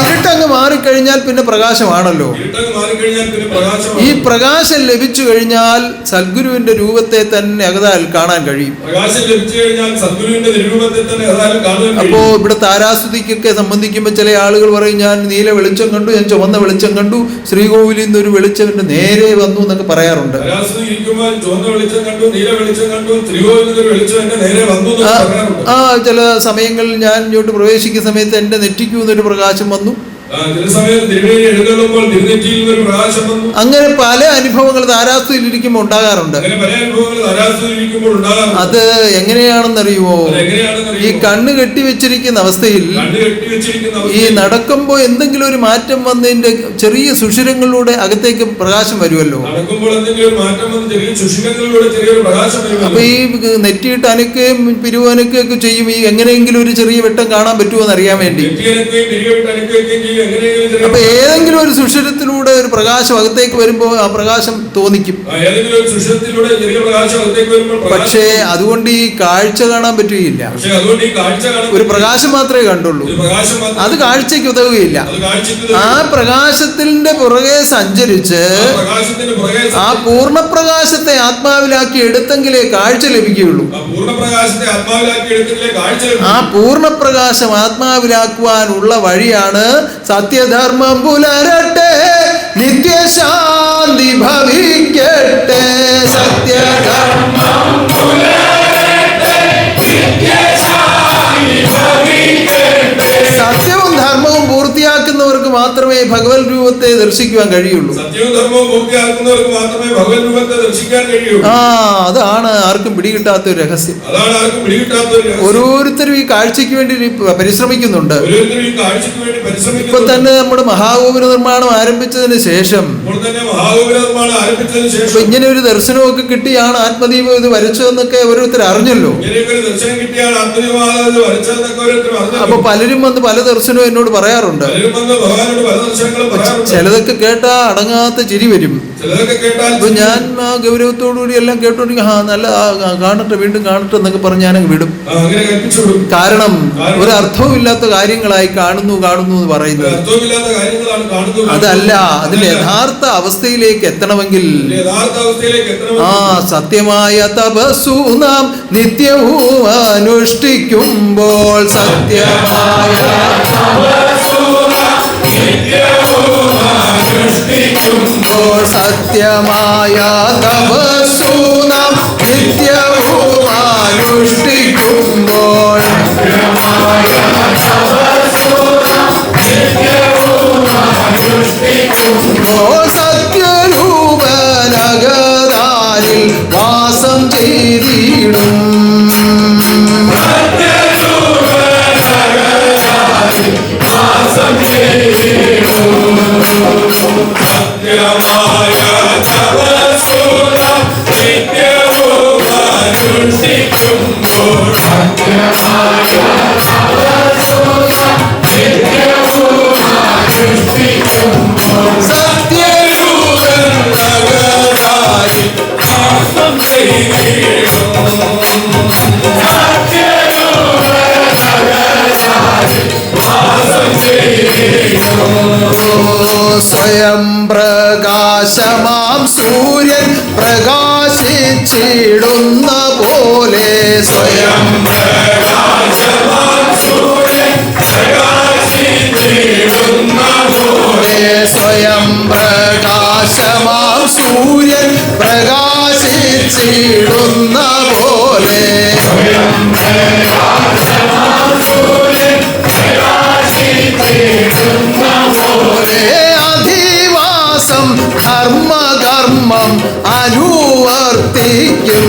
Speaker 3: ഇരുട്ടങ്ങ് മാറിക്കഴിഞ്ഞാൽ പിന്നെ പ്രകാശമാണല്ലോ. ഈ പ്രകാശം ലഭിച്ചു കഴിഞ്ഞാൽ സദ്ഗുരുവിന്റെ രൂപത്തെ തന്നെ അകതാൽ കാണാൻ കഴിയും. അപ്പോ ഇവിടെ താരാസ്തുതിക്കൊക്കെ സംബന്ധിക്കുമ്പോൾ ചില ആളുകൾ പറയും, ഞാൻ നീല വെളിച്ചം കണ്ടു, ഞാൻ ചുവന്ന വെളിച്ചം കണ്ടു, ശ്രീകോവിലിൽ നിന്ന് ഒരു വെളിച്ചം നേരെ വന്നു എന്നൊക്കെ പറയാറുണ്ട്. ആ ചില സമയങ്ങളിൽ ഞാൻ ഇങ്ങോട്ട് പ്രവേശിക്കുന്ന സമയത്ത് എന്റെ നെറ്റിക്കുന്നൊരു പ്രകാശം വന്നു. അങ്ങനെ പല അനുഭവങ്ങൾ താരാസ്തുതിയിലിരിക്കുമ്പോൾ ഉണ്ടാകാറുണ്ട്. അത് എങ്ങനെയാണെന്നറിയുമോ? ഈ കണ്ണ് കെട്ടിവെച്ചിരിക്കുന്ന അവസ്ഥയിൽ ഈ നടക്കുമ്പോൾ എന്തെങ്കിലും ഒരു മാറ്റം വന്നതിന്റെ ചെറിയ സുഷിരങ്ങളിലൂടെ അകത്തേക്ക് പ്രകാശം വരുമല്ലോ. അപ്പൊ ഈ നെറ്റിയിട്ട് അനക്കുകയും പിരിവനക്കുകയൊക്കെ ചെയ്യും. ഈ എങ്ങനെയെങ്കിലും ഒരു ചെറിയ വെട്ടം കാണാൻ പറ്റുമോ എന്ന് അറിയാൻ വേണ്ടി. അപ്പൊ ഏതെങ്കിലും ഒരു സുഷിരത്തിലൂടെ ഒരു പ്രകാശം അകത്തേക്ക് വരുമ്പോൾ ആ പ്രകാശം തോന്നിക്കും. പക്ഷേ അതുകൊണ്ട് ഈ കാഴ്ച കാണാൻ പറ്റുകയില്ല. ഒരു പ്രകാശം മാത്രമേ കണ്ടുള്ളൂ. അത് കാഴ്ചയ്ക്ക് ഉതകുകയില്ല. ആ പ്രകാശത്തിന്റെ പുറകെ സഞ്ചരിച്ച് ആ പൂർണ്ണപ്രകാശത്തെ ആത്മാവിലാക്കി എടുത്തെങ്കിലേ കാഴ്ച ലഭിക്കുകയുള്ളൂ. ആ പൂർണ്ണപ്രകാശം ആത്മാവിലാക്കുവാനുള്ള വഴിയാണ് സത്യധർമ്മം പുലരട്ടെ, നിത്യശാന്തി ഭവിക്കട്ടെ. സത്യധർമ്മം പുലരട്ടെ, നിത്യശാന്തി ഭവിക്കട്ടെ. സത്യവും ധർമ്മവും പൂർത്തിയാക്കുന്നവർക്ക് മാത്രമേ ഭഗവത് രൂപത്തെ ദർശിക്കുവാൻ കഴിയുള്ളൂ. അതാണ് ആർക്കും പിടികിട്ടാത്ത ഒരു രഹസ്യം. ഓരോരുത്തരും ഈ കാഴ്ചയ്ക്ക് വേണ്ടി പരിശ്രമിക്കുന്നുണ്ട്. ഇപ്പൊ തന്നെ നമ്മുടെ മഹാഗോപുര നിർമ്മാണം ആരംഭിച്ചതിന് ശേഷം ഇങ്ങനെ ഒരു ദർശനമൊക്കെ കിട്ടിയാണ് ആത്മദീപം ഇത് വരച്ചതെന്നൊക്കെ ഓരോരുത്തർ അറിഞ്ഞല്ലോ. അപ്പൊ പലരും വന്ന് പല ദർശനവും എന്നോട് പറയാറുണ്ട്. ചിലതൊക്കെ കേട്ടാ അടങ്ങാത്ത ചിരി വരും. അപ്പൊ ഞാൻ ആ ഗൗരവത്തോടുകൂടി എല്ലാം കേട്ടോണ്ടിരിക്കും. നല്ല കാണട്ടെ, വീണ്ടും കാണട്ടെ എന്നൊക്കെ പറഞ്ഞ് ഞാനങ്ങ് വിടും. കാരണം ഒരർത്ഥവും ഇല്ലാത്ത കാര്യങ്ങളായി കാണുന്നു എന്ന് പറയുന്നത് അതല്ല. അതിന്റെ യഥാർത്ഥ അവസ്ഥയിലേക്ക് എത്തണമെങ്കിൽ ആ സത്യമായ തപസ്സു നാം നിത്യവും അനുഷ്ഠിക്കുമ്പോൾ സത്യമായ തപസ്സു നാം നിത്യവും അനുഷ്ഠിക്കുമ്പോൾ
Speaker 2: സത്യമായ തപസ്സു നാം നിത്യവും അനുഷ്ഠിക്കുമ്പോൾ സത്യരൂപനഗരാലിൽ വാസം ചെയ്തിടും. സ്വയം പ്രകാശമാം സൂര്യൻ പ്രകാശിച്ചിടുന്ന പോലെ സ്വയം സ്വയം പ്രകാശമാം സൂര്യൻ പ്രകാശിച്ചിടുന്ന പോലെ അധിവാസം ധർമ്മകർമ്മം അനുവർത്തിക്കും.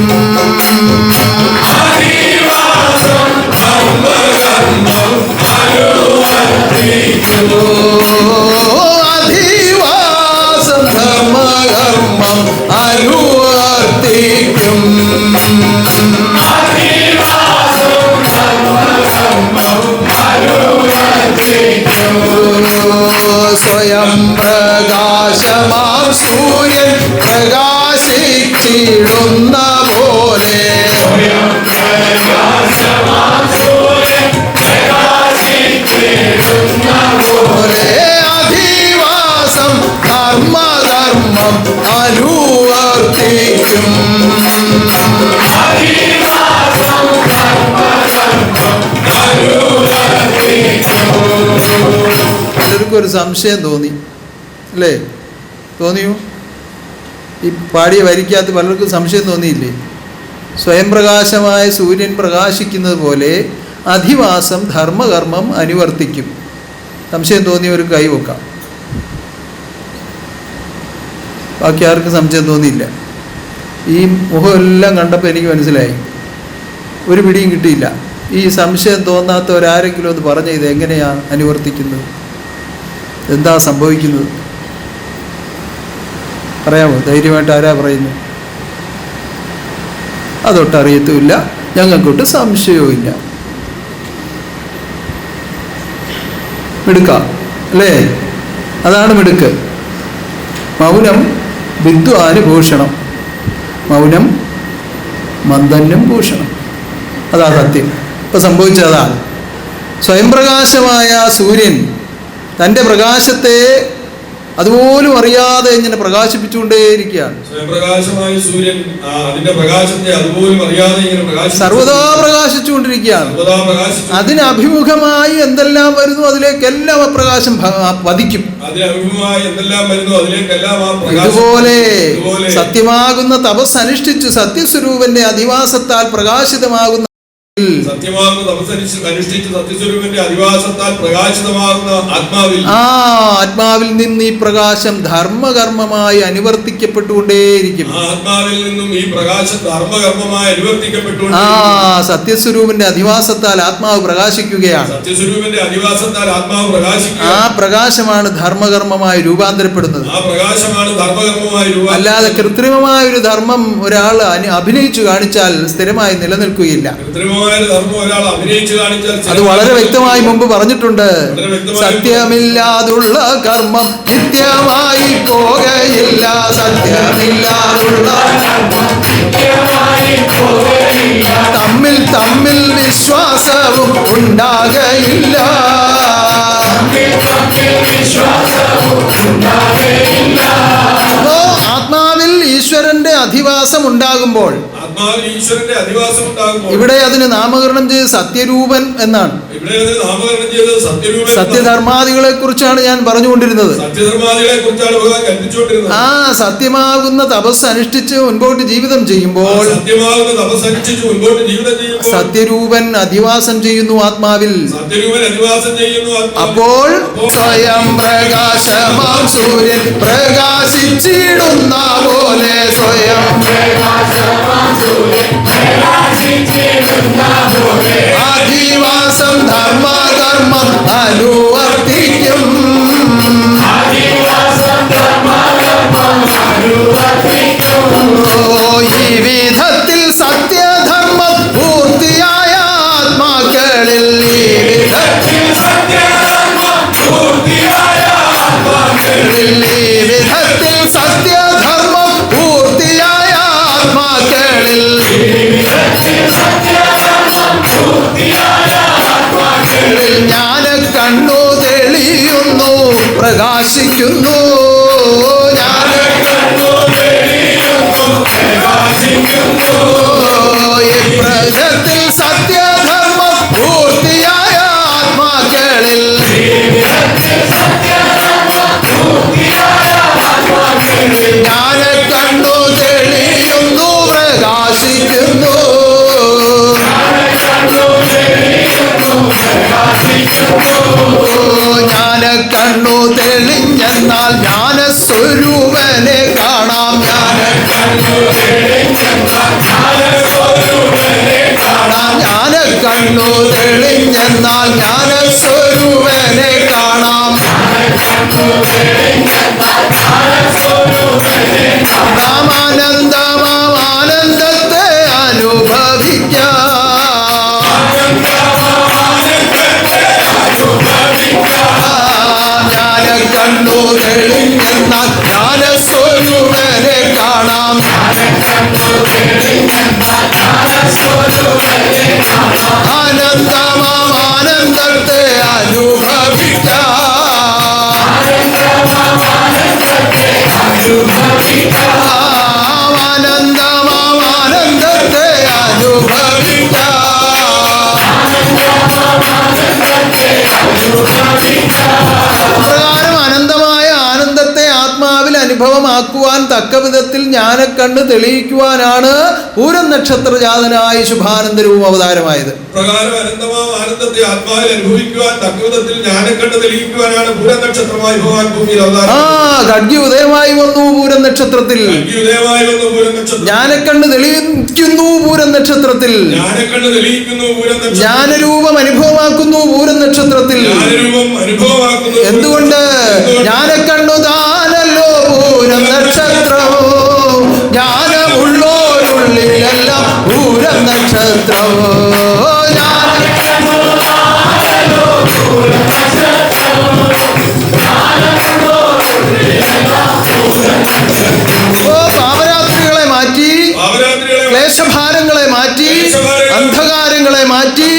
Speaker 2: അധിവാസം ധർമ്മകർമ്മം അനുവർത്തിക്കും. സ്വയം പ്രകാശമാം സൂര്യൻ പ്രകാശിച്ചിടുന്ന പോലെ അധിവാസം ധർമ്മകർമ്മം അനുവർത്തിക്കും.
Speaker 3: ഒരു സംശയം തോന്നി അല്ലേ? തോന്നിയോ? ഈ പാടിയ വരിക്കകത്ത് പലർക്കും സംശയം തോന്നിയില്ലേ? സ്വയം പ്രകാശമായ സൂര്യൻ പ്രകാശിക്കുന്നത് പോലെ അധിവാസം ധർമ്മകർമ്മം അനുവർത്തിക്കും. സംശയം തോന്നിയവർ കൈവെക്കാം. ബാക്കി ആർക്കും സംശയം തോന്നിയില്ല. ഈ മുഖമെല്ലാം കണ്ടപ്പോൾ എനിക്ക് മനസ്സിലായി, ഒരു പിടിയും കിട്ടിയില്ല. ഈ സംശയം തോന്നാത്തവരാരെങ്കിലും ഒന്ന് പറഞ്ഞ ഇത് എങ്ങനെയാണ് അനുവർത്തിക്കുന്നത്, എന്താ സംഭവിക്കുന്നത് പറയാമോ? ധൈര്യമായിട്ട് ആരാ പറയുന്നു? അതൊട്ടറിയത്തുമില്ല, ഞങ്ങൾക്കൊട്ട് സംശയവും ഇല്ല. മിടുക്കാം അല്ലേ? അതാണ് മിടുക്ക്. മൗനം വിദ്വാനുഭൂഷണം, മൗനം മന്ദനും ഭൂഷണം. അതാ സത്യം. ഇപ്പം സംഭവിച്ചതാണ്. സ്വയം പ്രകാശമായ സൂര്യൻ തൻ്റെ പ്രകാശത്തെ അതുപോലും അറിയാതെ ഇങ്ങനെ പ്രകാശിപ്പിച്ചുകൊണ്ടേയിരിക്കുകയാണ്.
Speaker 4: സ്വയംപ്രകാശമായ സൂര്യൻ അതിന്റെ പ്രകാശത്തെ അതുപോലും അറിയാതെ ഇങ്ങനെ
Speaker 3: സർവദാ പ്രകാശിച്ചുകൊണ്ടിരിക്കുകയാണ്. അതിന് അഭിമുഖമായി എന്തെല്ലാം വരുന്നു അതിലേക്കെല്ലാം ആ പ്രകാശം വധിക്കും. ഇതുപോലെ സത്യമാകുന്ന തപസ് അനുഷ്ഠിച്ചു സത്യസ്വരൂപന്റെ അധിവാസത്താൽ പ്രകാശിതമാകുന്ന ആത്മാവിൽ നിന്ന് ഈ പ്രകാശം ധർമ്മകർമ്മമായി അനുവർത്തിക്കപ്പെട്ടുകൊണ്ടേയിരിക്കും. സത്യസ്വരൂപന്റെ അധിവാസത്താൽ ആത്മാവ് പ്രകാശിക്കുകയാണ്. ആ പ്രകാശമാണ് ധർമ്മകർമ്മമായി രൂപാന്തരപ്പെടുന്നത്. അല്ലാതെ കൃത്രിമമായ ഒരു ധർമ്മം ഒരാൾ അഭിനയിച്ചു കാണിച്ചാൽ സ്ഥിരമായി നിലനിൽക്കുകയില്ല. അത് വളരെ വ്യക്തമായി മുമ്പ് പറഞ്ഞിട്ടുണ്ട്. സത്യമില്ലാതുള്ള കർമ്മം നിത്യമായി പോകയില്ല. സത്യമില്ലാതുള്ള തമ്മിൽ തമ്മിൽ വിശ്വാസവും ഉണ്ടാകയില്ല. ആത്മാവിൽ ഈശ്വരന്റെ അധിവാസം ഉണ്ടാകുമ്പോൾ
Speaker 4: ആത്മാവിൽ ഈശ്വരന്റെ അധിവാസം ഉണ്ടാകുമ്പോൾ
Speaker 3: ഇവിടെ അതിന് നാമകരണം ചെയ്ത് സത്യരൂപൻ എന്നാണ്.
Speaker 4: ഇവിടെ അതിന് നാമകരണം ചെയ്തത് സത്യരൂപൻ.
Speaker 3: സത്യധർമാദികളെ കുറിച്ചാണ് ഞാൻ പറഞ്ഞുകൊണ്ടിരുന്നത്.
Speaker 4: സത്യധർമാദികളെ കുറിച്ചാണ് ഭഗവാൻ കൽപ്പിച്ചുകൊണ്ടിരുന്നത്.
Speaker 3: ആ സത്യമാകുന്ന തപസ് അനുഷ്ഠിച്ച് മുൻപോട്ട് ജീവിതം ചെയ്യുമ്പോൾ
Speaker 4: സത്യമാകുന്ന തപസ് അനുഷ്ഠിച്ച് മുൻപോട്ട് ജീവിതം ചെയ്യുമ്പോൾ
Speaker 3: സത്യരൂപൻ അധിവാസം ചെയ്യുന്നു ആത്മാവിൽ.
Speaker 4: സത്യരൂപൻ അധിവാസം ചെയ്യുന്നു ആത്മാവിൽ.
Speaker 3: അപ്പോൾ സ്വയം പ്രകാശമാം സൂര്യൻ പ്രകാശിച്ചിടുന്ന പോലെ സ്വയം അധിവാസം ധർമ്മകർമ്മം അനുവർത്തിക്കും. ഈ വിധത്തിൽ സത്യധർമ്മം പൂർത്തിയായ ആത്മാക്കളിൽ വിധത്തിൽ സത്യധർമ്മം പൂർത്തിയായ ആത്മാക്കളിൽ ജ്ഞാന കണ്ണു തെളിയുന്നു പ്രകാശിക്കുന്നു. ഈ പ്രജത്തിൽ സത്യധർമ്മം പൂർത്തിയായ ആത്മാക്കളിൽ ജ്ഞാന കണ്ണു തെളിയുന്നു പ്രകാശിക്കുന്നു. ജ്ഞാന കണ്ണു തെളിഞ്ഞെന്നാൽ ജ്ഞാനസ്വരൂപനെ കാണാം. ജ്ഞാന കണ്ണു തെളിഞ്ഞെന്നാൽ ജ്ഞാനസ്വരൂപനെ കാണാം. നാം ആനന്ദത്തെ അനുഭവിക്കാം. ജ്ഞാന കണ്ണു തെളിഞ്ഞെന്നാൽ ജ്ഞാനസ്വരൂപനെ കാണാം. ആനന്ദത്തെ അനുഭവിക്കാം. ആനന്ദത്തെ അനുഭവിക്കാം. പ്രകാരം അനന്തമായ ആനന്ദത്തെ ആത്മാവിൽ അനുഭവമാക്കുവാൻ തക്ക വിധത്തിൽ ജ്ഞാനക്കണ്ണ് തെളിയിക്കുവാനാണ് പൂരം നക്ഷത്രജാതനായ ശുഭാനന്ദരൂപം അവതാരമായത്.
Speaker 4: പ്രകാരം അനന്തമായ ആനന്ദത്തെ ആത്മാവിൽ അനുഭവിക്കുവാൻ തക്ക വിധത്തിൽ ജ്ഞാനക്കണ്ണ് തെളിയിക്കുവാനാണ് പൂരം നക്ഷത്രമായി ഭഗവാൻ ഭൂമിയിൽ അവതാരം.
Speaker 3: ഖഡ്ഗി ഉദയമായി വന്നു പൂരം നക്ഷത്രത്തിൽ. ജ്ഞാനക്കണ്ണ് തെളിയിക്കുന്നു പൂരം നക്ഷത്രത്തിൽ. ജ്ഞാനരൂപം അനുഭവമാക്കുന്നു പൂരം നക്ഷത്രത്തിൽ. എന്തുകൊണ്ട്? ജ്ഞാനക്കണ്ണു താനല്ലോ പൂരം നക്ഷത്രമോ. ജ്ഞാനമുള്ളോരുള്ളിലെല്ലാം പൂരം നക്ഷത്രമോ. പാപരാത്രികളെ മാറ്റി, ക്ലേശഭാരങ്ങളെ മാറ്റി, അന്ധകാരങ്ങളെ മാറ്റി,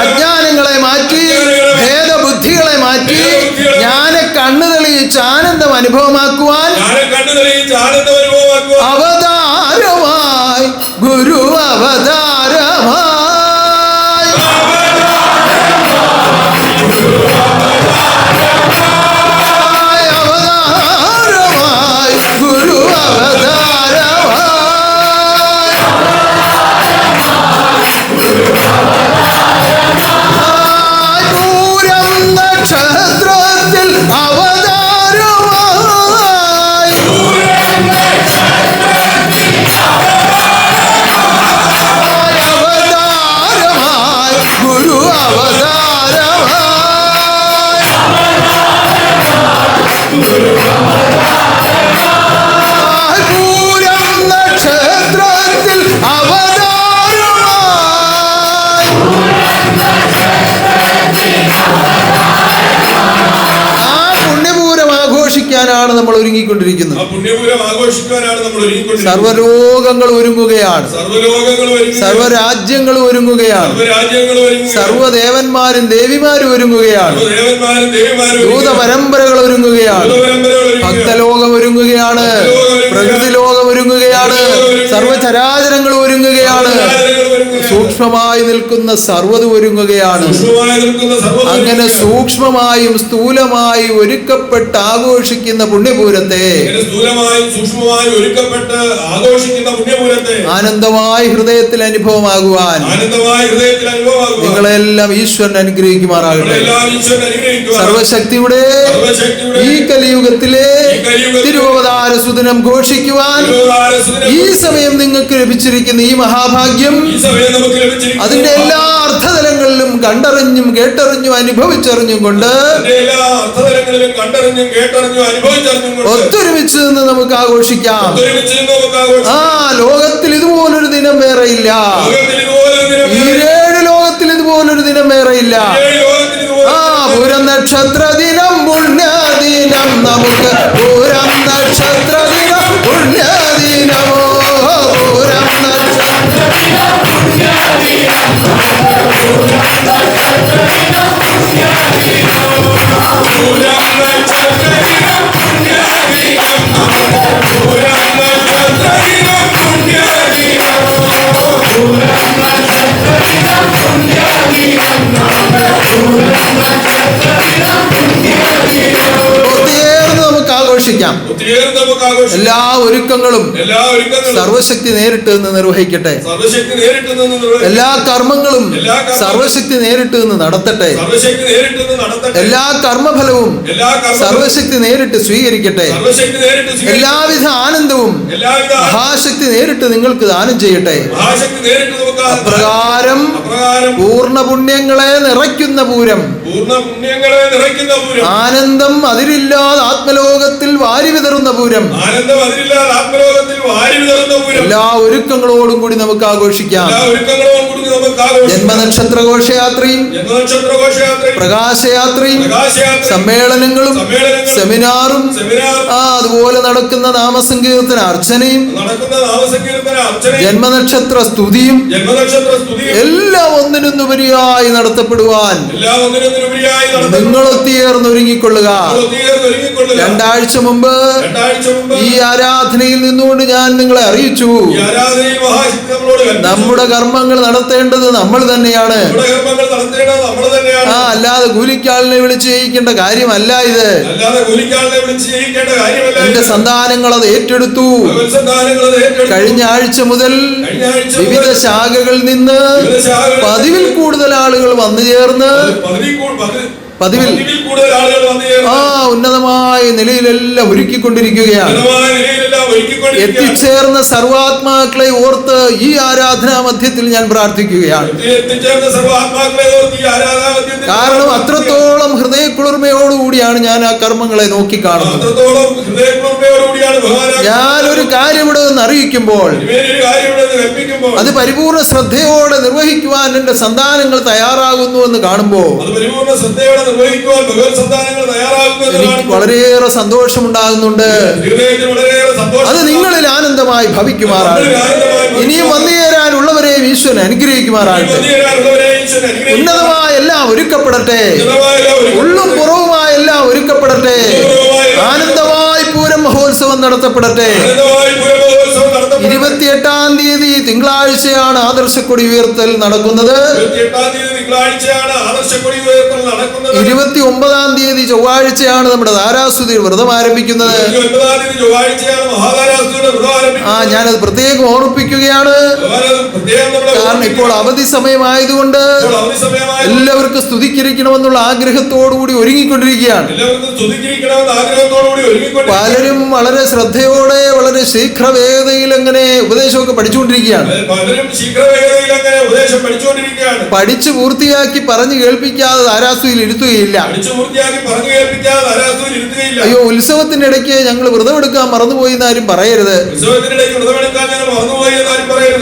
Speaker 3: അജ്ഞാനങ്ങളെ മാറ്റി, ഭേദബുദ്ധികളെ മാറ്റി, ജ്ഞാന കണ്ണു തെളിയിച്ച് ആനന്ദം അനുഭവമാക്കുവാൻ അവതാരമായി ഗുരു അവതാരമായി ഗുരു അവതാരമായി പൂരം നക്ഷത്രത്തിൽ അവതാരമായി ഗുരു അവതാരമായി പൂരം നക്ഷത്രത്തിൽ അവതാരമായി. ആ പുണ്യപൂരം ആഘോഷിക്കാനാണ് നമ്മൾ ഒരുങ്ങിക്കൊണ്ടിരിക്കുന്നത്. സർവ്വലോകങ്ങൾ ഒരുങ്ങുകയാണ്. സർവ്വരാജ്യങ്ങൾ ഒരുങ്ങുകയാണ്. സർവ്വദേവന്മാരും ദേവിമാരും ഒരുങ്ങുകയാണ്. ദൂതപരമ്പരകൾ ഒരുങ്ങുകയാണ്. ഭക്തലോകം ഒരുങ്ങുകയാണ്. പ്രകൃതി ലോകം ഒരുങ്ങുകയാണ്. സർവ്വചരാചരങ്ങൾ ഒരുങ്ങുകയാണ്. സൂക്ഷ്മമായി നിൽക്കുന്ന സർവ്വതും ഒരുങ്ങുകയാണ്.
Speaker 4: സൂക്ഷ്മമായി നിൽക്കുന്ന സർവ്വതും
Speaker 3: അങ്ങനെ സൂക്ഷ്മമായും സ്ഥൂലമായും ഒരുക്കപ്പെട്ട് ആഘോഷിക്കുന്ന പുണ്യപൂരത്തെ,
Speaker 4: ഇങ്ങനെ സ്ഥൂലമായും സൂക്ഷ്മമായും ഒരുക്കപ്പെട്ട് ആഘോഷിക്കുന്ന പുണ്യപൂരത്തെ
Speaker 3: ആനന്ദമായി ഹൃദയത്തിൽ അനുഭവമാകുവാൻ
Speaker 4: ആനന്ദമായി ഹൃദയത്തിൽ അനുഭവമാകുവാൻ
Speaker 3: നിങ്ങളെല്ലാം ഈശ്വരൻ അനുഗ്രഹിക്കുമാറാകട്ടെ.
Speaker 4: നമ്മളെല്ലാം ഈശ്വരൻ അനുഗ്രഹിക്കുവാൻ
Speaker 3: സർവശക്തിയുടെ
Speaker 4: സർവ്വശക്തിയുടെ
Speaker 3: ഈ കലിയുഗത്തിലെ തിരുവവതാര സുദിനം ഘോഷിക്കുവാൻ ഈ സമയം നിങ്ങൾക്ക് ലഭിച്ചിരിക്കുന്ന ഈ മഹാഭാഗ്യം
Speaker 4: ഈ സമയം നമുക്ക് ലഭിച്ചിരിക്കുന്ന
Speaker 3: അതിന്റെ എല്ലാ അർത്ഥതലങ്ങളിലും കണ്ടറിഞ്ഞും കേട്ടറിഞ്ഞും അനുഭവിച്ചറിഞ്ഞും കൊണ്ട്
Speaker 4: എല്ലാ അർത്ഥതലങ്ങളിലും കണ്ടറിഞ്ഞും കേട്ടറിഞ്ഞും അനുഭവിച്ചറിഞ്ഞും കൊണ്ട്
Speaker 3: ഒത്തൊരുമിച്ച് നിന്ന് നമുക്ക് ആഘോഷിക്കാം.
Speaker 4: ഒരുമിച്ച് നിന്ന് നമുക്ക് ആഘോഷിക്കാം.
Speaker 3: ലോകത്തിൽ ഇതുപോലൊരു ദിനം വേറെയില്ല.
Speaker 4: ലോകത്തിൽ ഇതുപോലൊരു ദിനം
Speaker 3: ഈ 7 ലോകത്തിൽ ഇതുപോലൊരു ദിനം വേറെയില്ല.
Speaker 4: ലോകത്തിൽ ഇതുപോലെ
Speaker 3: പൂരം നക്ഷത്ര ദിനം പുണ്യദിനം, നമുക്ക് പൂരം നക്ഷത്ര ദിനം പുണ്യദിനമോ, പൂരം നക്ഷത്ര ദിനം പുണ്യദിനം, പൂരം നക്ഷത്ര ദിനം പുണ്യദിനം, പൂരം നക്ഷത്ര ദിനം പുണ്യദിനം, പൂരം നക്ഷത്ര ദിനം പുണ്യദിനം, പൂരം നക്ഷത്ര ദിനം പുണ്യദിനം, ഒത്തുചേർന്ന് നമുക്ക് ആഘോഷിക്കാം. എല്ലാ ഒരുക്കങ്ങളും സർവശക്തി നേരിട്ട് നിന്ന് നിർവഹിക്കട്ടെ. എല്ലാ കർമ്മങ്ങളും സർവശക്തി നേരിട്ട് നിന്ന് നടത്തട്ടെ. എല്ലാ കർമ്മഫലവും സർവശക്തി നേരിട്ട് സ്വീകരിക്കട്ടെ. എല്ലാവിധ ആനന്ദവും മഹാശക്തി നേരിട്ട് നിങ്ങൾക്ക് ദാനം ചെയ്യട്ടെ. അപ്രകാരം പൂർണ്ണ പുണ്യങ്ങളെ നിറയ്ക്കുന്ന പൂരം, ആനന്ദം അതിരില്ലാതെ ആത്മലോകത്തിൽ വാരി വിതറുന്ന പൂരം, എല്ലാ ഒരുക്കങ്ങളോടും കൂടി നമുക്ക് ആഘോഷിക്കാം. ജന്മനക്ഷത്ര ഘോഷയാത്രയും പ്രകാശയാത്രയും സമ്മേളനങ്ങളും സെമിനാറും അതുപോലെ നടക്കുന്ന നാമസങ്കീർത്തന അർച്ചനയും ജന്മനക്ഷത്ര സ്തുതിയും എല്ലാം ഒന്നിനൊന്നുപരിയായി നടത്തപ്പെടുവാൻ നിങ്ങൾ ഒത്തുചേർന്ന് ഒരുങ്ങിക്കൊള്ളുക. 2 ആഴ്ച മുമ്പ് ഈ ആരാധനയിൽ നിന്നുകൊണ്ട് ഞാൻ നിങ്ങളെ അറിയിച്ചു, നമ്മുടെ കർമ്മങ്ങൾ നടത്തേണ്ടത് നമ്മൾ തന്നെയാണ്. അല്ലാതെ കൂലിക്കാളിനെ വിളിച്ച് ചെയ്യിക്കേണ്ട കാര്യമല്ല ഇത്. എന്റെ സന്താനങ്ങൾ അത് ഏറ്റെടുത്തു. കഴിഞ്ഞ ആഴ്ച മുതൽ വിവിധ ശാഖകളിൽ നിന്ന് പതിവിൽ കൂടുതൽ ആളുകൾ വന്നു ചേർന്ന് പതിവിൽ ഉന്നതമായ നിലയിലെല്ലാം ഒരുക്കിക്കൊണ്ടിരിക്കുകയാണ്. എത്തിച്ചേർന്ന സർവാത്മാക്കളെ ഓർത്ത് ഈ ആരാധനാ മധ്യത്തിൽ ഞാൻ പ്രാർത്ഥിക്കുകയാണ്. കാരണം അത്രത്തോളം ഹൃദയക്കുളിർമയോടുകൂടിയാണ് ഞാൻ ആ കർമ്മങ്ങളെ നോക്കിക്കാണുന്നത്. ഞാനൊരു കാര്യം ഇവിടെ നിന്ന് അറിയിക്കുമ്പോൾ അത് പരിപൂർണ്ണ ശ്രദ്ധയോടെ നിർവഹിക്കുവാൻ എന്റെ സന്താനങ്ങൾ തയ്യാറാകുന്നു എന്ന് കാണുമ്പോൾ എനിക്ക് വളരെയേറെ സന്തോഷമുണ്ടാകുന്നുണ്ട്. അത് നിങ്ങളിൽ ആനന്ദമായി ഭവിക്കുമാറാകട്ടെ. ഇനിയും വന്നുചേരാനുള്ളവരെയും ഈശ്വരൻ അനുഗ്രഹിക്കുമാറാകട്ടെ. ഉന്നതമായ എല്ലാം ഒരുക്കപ്പെടട്ടെ. ഉള്ളും പുറവുമായ എല്ലാം ഒരുക്കപ്പെടട്ടെ. ആനന്ദമായി പൂരം മഹോത്സവം നടത്തപ്പെടട്ടെ. 28-ാം തീയതി തിങ്കളാഴ്ചയാണ് ആദർശക്കൊടി ഉയർത്തൽ നടക്കുന്നത്. 29-ാം തീയതി ചൊവ്വാഴ്ചയാണ് നമ്മുടെ ധാരാസ്തുതി വ്രതം ആരംഭിക്കുന്നത്. ഞാനത് പ്രത്യേകം ഓർമ്മിപ്പിക്കുകയാണ്. കാരണം ഇപ്പോൾ അവധി സമയമായതുകൊണ്ട് എല്ലാവർക്കും സ്തുതിക്കിരിക്കണമെന്നുള്ള ആഗ്രഹത്തോടുകൂടി ഒരുങ്ങിക്കൊണ്ടിരിക്കുകയാണ്. പലരും വളരെ ശ്രദ്ധയോടെ വളരെ ശീഘ്രവേഗതയിൽ അങ്ങനെ ഉപദേശമൊക്കെ പഠിച്ചുകൊണ്ടിരിക്കുകയാണ്. പഠിച്ചു പൂർത്തിയാക്കി പറഞ്ഞു കേൾപ്പിക്കാതെ ധാരാസ്തുതിയിൽ ഇരുത്തുകയില്ല. അയ്യോ, ഉത്സവത്തിന്റെ ഇടയ്ക്ക് ഞങ്ങൾ വ്രതമെടുക്കാൻ മറന്നുപോയി എന്നാരും പറയരുത്.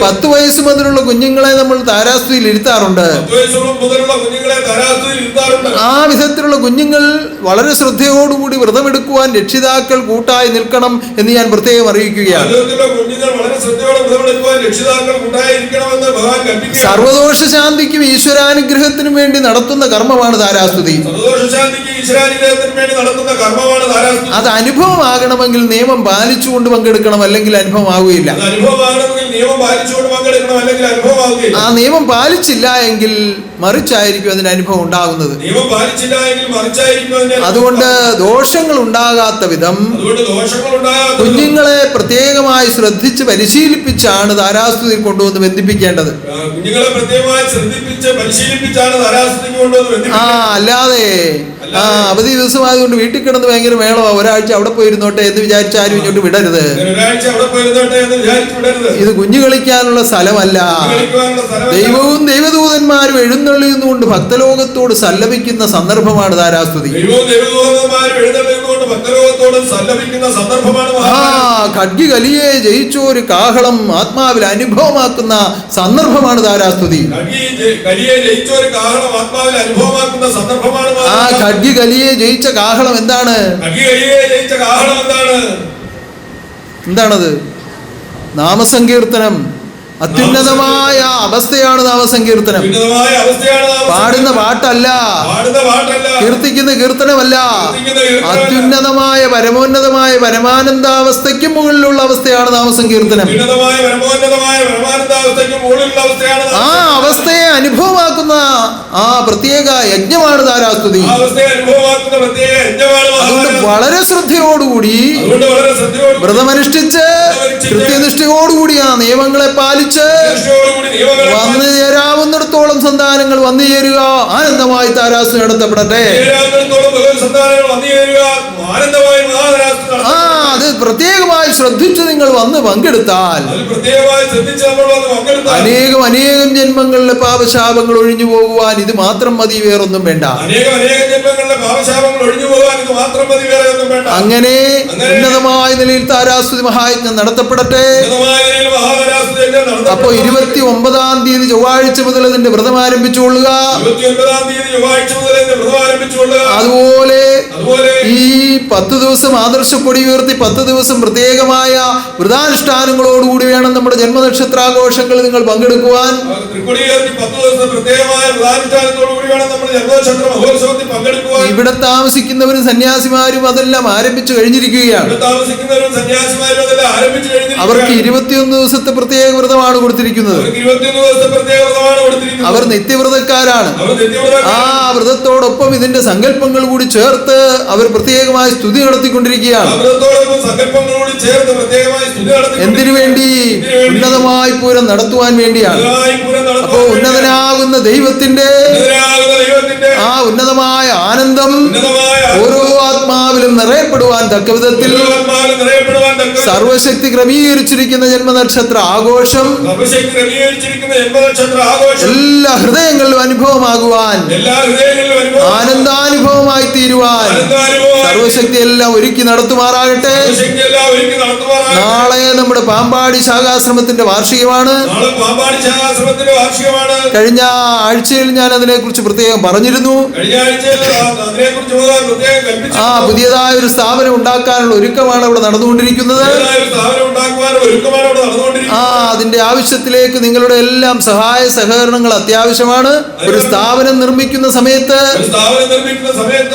Speaker 3: 10 വയസ്സ് മുതലുള്ള കുഞ്ഞുങ്ങളെ നമ്മൾ ധാരാസ്തുതിയിൽ ഇരുത്താറുണ്ട്. ആ വിധത്തിലുള്ള കുഞ്ഞുങ്ങൾ വളരെ ശ്രദ്ധയോടുകൂടി വ്രതമെടുക്കുവാൻ രക്ഷിതാക്കൾ കൂട്ടായി നിൽക്കണം എന്ന് ഞാൻ പ്രത്യേകം അറിയിക്കുകയാണ്. സർവദോഷ ശാന്തിക്കും ഈശ്വരാനുഗ്രഹത്തിനും വേണ്ടി നടത്തുന്ന കർമ്മമാണ് ധാരാസ്തുതി. അത് അനുഭവമാകണമെങ്കിൽ നിയമം പാലിച്ചുകൊണ്ട് പങ്കെടുക്കണം, അല്ലെങ്കിൽ അനുഭവമാവുകയില്ല.
Speaker 4: നിയമം പാലിച്ചുകൊണ്ട് പങ്കെടുക്കണം, അല്ലെങ്കിൽ അനുഭവമാവുകയില്ല.
Speaker 3: ആ നിയമം പാലിച്ചില്ല എങ്കിൽ മറിച്ചായിരിക്കും അതിന് അനുഭവം ഉണ്ടാകുന്നത്.
Speaker 4: നിയമം പാലിച്ചില്ല എങ്കിൽ മറിച്ചായിരിക്കും അതിന്റെ അനുഭവം.
Speaker 3: അതുകൊണ്ട് ദോഷങ്ങൾ ഉണ്ടാകാത്ത വിധം
Speaker 4: അതുകൊണ്ട് ദോഷങ്ങൾ ഉണ്ടാകാത്ത
Speaker 3: കുഞ്ഞുങ്ങളെ പ്രത്യേകമായി ശ്രദ്ധിച്ച് പരിശീലിപ്പിച്ചാണ് ധാരാസ്തുതിയിൽ കൊണ്ടുവന്ന് ബന്ധിപ്പിക്കേണ്ടത്.
Speaker 4: കുഞ്ഞുങ്ങളെ പ്രത്യേകമായി ശ്രദ്ധിപ്പിച്ച് പരിശീലിപ്പിച്ചാണ് ധാരാസ്തുതിക്ക് കൊണ്ടുവന്ന് ബന്ധിപ്പിക്കുന്നത്.
Speaker 3: അല്ലാതെ അവധി ദിവസമായതുകൊണ്ട് വീട്ടിൽ കിടന്ന് ഭയങ്കര മേളമാ, ഒരാഴ്ച അവിടെ പോയിരുന്നോട്ടെ എന്ന് വിചാരിച്ച് ആരും ഇങ്ങോട്ട് വിടരുത്.
Speaker 4: ഒരാഴ്ച അവിടെ പോയിരുന്നോട്ടെ എന്ന് വിചാരിച്ച് വിടരുത്.
Speaker 3: ഇത് കുഞ്ഞു കളിക്കാനുള്ള സ്ഥലമല്ല. ദൈവവും ദൈവദൂതന്മാരും എഴുന്നള്ളിയുന്നുകൊണ്ട് ഭക്തലോകത്തോട് സല്ലപിക്കുന്ന സന്ദർഭമാണ് ധാരാസ്തുതി. ഖഡ്ഗി കലിയെ ജയിച്ചൊരു കാഹളം ആത്മാവിൽ അനുഭവമാക്കുന്ന സന്ദർഭമാണ് ധാരാസ്തുതി. ആ ഖഡ്ഗി കലിയെ ജയിച്ച കാഹളം എന്താണത്? നാമസങ്കീർത്തനം. അത്യുന്നതമായ അവസ്ഥയാണ് നാമസങ്കീർത്തനം. പാടുന്ന പാട്ടല്ല, കീർത്തിക്കുന്ന കീർത്തനമല്ല, അത്യുന്നതമായ പരമോന്നതമായ പരമാനന്ദാവസ്ഥയ്ക്ക് മുകളിലുള്ള അവസ്ഥയാണ് നാമസങ്കീർത്തനം. ആ അവസ്ഥയെ അനുഭവമാക്കുന്ന ആ പ്രത്യേക യജ്ഞമാണ് ധാരാസ്തുതി. അതുകൊണ്ട് വളരെ ശ്രദ്ധയോടുകൂടി വ്രതമനുഷ്ഠിച്ച് കൃത്യനിഷ്ഠയോടുകൂടി ആ നിയമങ്ങളെ പാലിച്ച് വന്നു ചേരാവുന്നിടത്തോളം സന്താനങ്ങൾ വന്നു ചേരുക. ആനന്ദമായി ധാരാസ്തുതി നടത്തപ്പെടട്ടെ. അത് പ്രത്യേകമായി ശ്രദ്ധിച്ച് നിങ്ങൾ വന്ന് പങ്കെടുത്താൽ അനേകം ജന്മങ്ങളിലെ പാപശാപങ്ങൾ ഒഴിഞ്ഞു പോകുവാൻ ഇത് മാത്രം മതി, വേറൊന്നും വേണ്ട. അങ്ങനെ ഉന്നതമായ നിലയിൽ ധാരാസ്തുതി മഹായജ്ഞം നടത്തപ്പെടട്ടെ. അപ്പോ 29-ാം തീയതി ചൊവ്വാഴ്ച മുതൽ അതിന്റെ വ്രതം ആരംഭിച്ചുകൊള്ളുക. അതുപോലെ ഈ 10 ദിവസം ആദർശക്കൊടി ഉയർത്തി 10 ദിവസം പ്രത്യേകമായ വ്രതാനുഷ്ഠാനങ്ങളോടുകൂടി വേണം നമ്മുടെ ജന്മനക്ഷത്രാഘോഷങ്ങളിൽ നിങ്ങൾ പങ്കെടുക്കുവാൻ. ഇവിടെ താമസിക്കുന്നവരും സന്യാസിമാരും അതെല്ലാം ആരംഭിച്ചു കഴിഞ്ഞിരിക്കുകയാണ്. അവർക്ക് 21 ദിവസത്തെ പ്രത്യേക വ്രതമാണ് കൊടുത്തിരിക്കുന്നത്. അവർ നിത്യവ്രതക്കാരാണ്. ആ വ്രതത്തോടൊപ്പം ഇതിന്റെ സങ്കല്പങ്ങൾ കൂടി ചേർത്ത് അവർ പ്രത്യേകമായി സ്തുതി നടത്തിക്കൊണ്ടിരിക്കുകയാണ്. എന്തിനു വേണ്ടി? ഉന്നതമായി പൂരം നടത്തുവാൻ വേണ്ടിയാണ്. അപ്പോ ഉന്നതനാകുന്ന ദൈവത്തിന്റെ ആ ഉന്നതമായ ആനന്ദം ഓരോ ആത്മാവിലും നിറയപ്പെടുവാൻ തക്ക വിധത്തിൽ സർവശക്തി ക്രമീകരിച്ചിരിക്കുന്ന ജന്മനക്ഷത്ര ആഘോഷം എല്ലാ ഹൃദയങ്ങളിലും അനുഭവമാകുവാൻ, ആനന്ദാനുഭവമായി തീരുവാൻ സർവശക്തി എല്ലാം ഒരുക്കി നടത്തുമാറാകട്ടെ. നാളെ നമ്മുടെ പാമ്പാടി ശാഖാശ്രമത്തിന്റെ വാർഷികമാണ്. കഴിഞ്ഞ ആഴ്ചയിൽ ഞാൻ അതിനെ കുറിച്ച് പ്രത്യേകം പറഞ്ഞിരുന്നു. പുതിയതായ ഒരു സ്ഥാപനം ഉണ്ടാക്കാനുള്ള ഒരുക്കമാണ് അവിടെ നടന്നുകൊണ്ടിരിക്കുന്നത്. അതിന്റെ ആവശ്യത്തിലേക്ക് നിങ്ങളുടെ എല്ലാം സഹായ സഹകരണങ്ങൾ അത്യാവശ്യമാണ്. ഒരു സ്ഥാപനം നിർമ്മിക്കുന്ന സമയത്ത്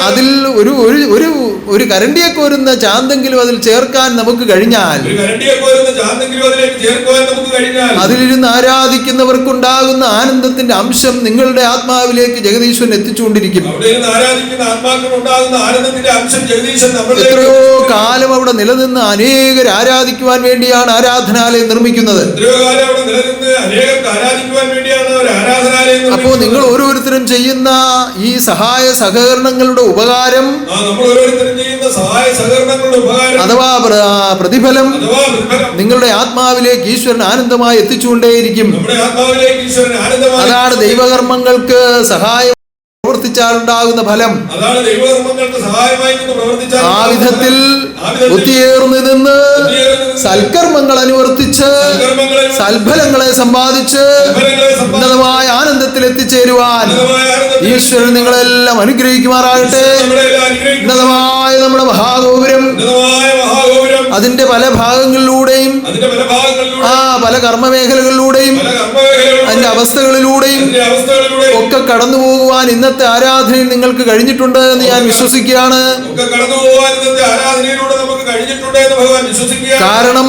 Speaker 3: അതിൽ ഒരു കരണ്ടിയെ കോരുന്ന ചാന്തെങ്കിലും അതിൽ ചേർക്കാൻ നമുക്ക് കഴിഞ്ഞാൽ അതിലിരുന്ന് ആരാധിക്കുന്നവർക്കുണ്ടാകുന്ന ആനന്ദത്തിന്റെ അംശം നിങ്ങളുടെ ആത്മാവിലേക്ക് ജഗദീശ്വരൻ എത്തിച്ചുകൊണ്ടിരിക്കും. എത്രയോ കാലം അവിടെ നിലനിന്ന് അനേകർ ആരാധിക്കുവാൻ വേണ്ടിയാണ് ആരാധനാലയം നിർമ്മിക്കുന്നത്. അപ്പോ നിങ്ങൾ ഓരോരുത്തരും ചെയ്യുന്ന ഈ സഹായ സഹകരണങ്ങളുടെ ഉപകാരം അഥവാ പ്രതിഫലം നിങ്ങളുടെ ആത്മാവിലേക്ക് ഈശ്വരൻ ആനന്ദമായി എത്തിച്ചുകൊണ്ടേയിരിക്കും. അതാണ് ദൈവകർമ്മങ്ങൾക്ക് സഹായം പ്രവർത്തിച്ചാലുണ്ടാകുന്ന ഫലം. ആ വിധത്തിൽ ഒത്തിയേർന്ന് നിന്ന് സൽക്കർമ്മങ്ങൾ അനുവർത്തിച്ച് സൽഫലങ്ങളെ സമ്പാദിച്ച് ഉന്നതമായ ആനന്ദത്തിൽ എത്തിച്ചേരുവാൻ ഈശ്വരൻ നിങ്ങളെല്ലാം അനുഗ്രഹിക്കുമാറാകട്ടെ. ഉന്നതമായ നമ്മുടെ മഹാഗോപുരം അതിന്റെ പല ഭാഗങ്ങളിലൂടെയും പല കർമ്മമേഖലകളിലൂടെയും അതിന്റെ അവസ്ഥകളിലൂടെയും ഒക്കെ കടന്നു പോകുവാൻ ഇന്നത്തെ ആരാധനയിൽ നിങ്ങൾക്ക് കഴിഞ്ഞിട്ടുണ്ട് എന്ന് ഞാൻ വിശ്വസിക്കുകയാണ്.
Speaker 4: കഴിഞ്ഞിട്ടുണ്ട് എന്ന് ഭഗവാൻ വിശ്വസിക്കുകയാണ്.
Speaker 3: കാരണം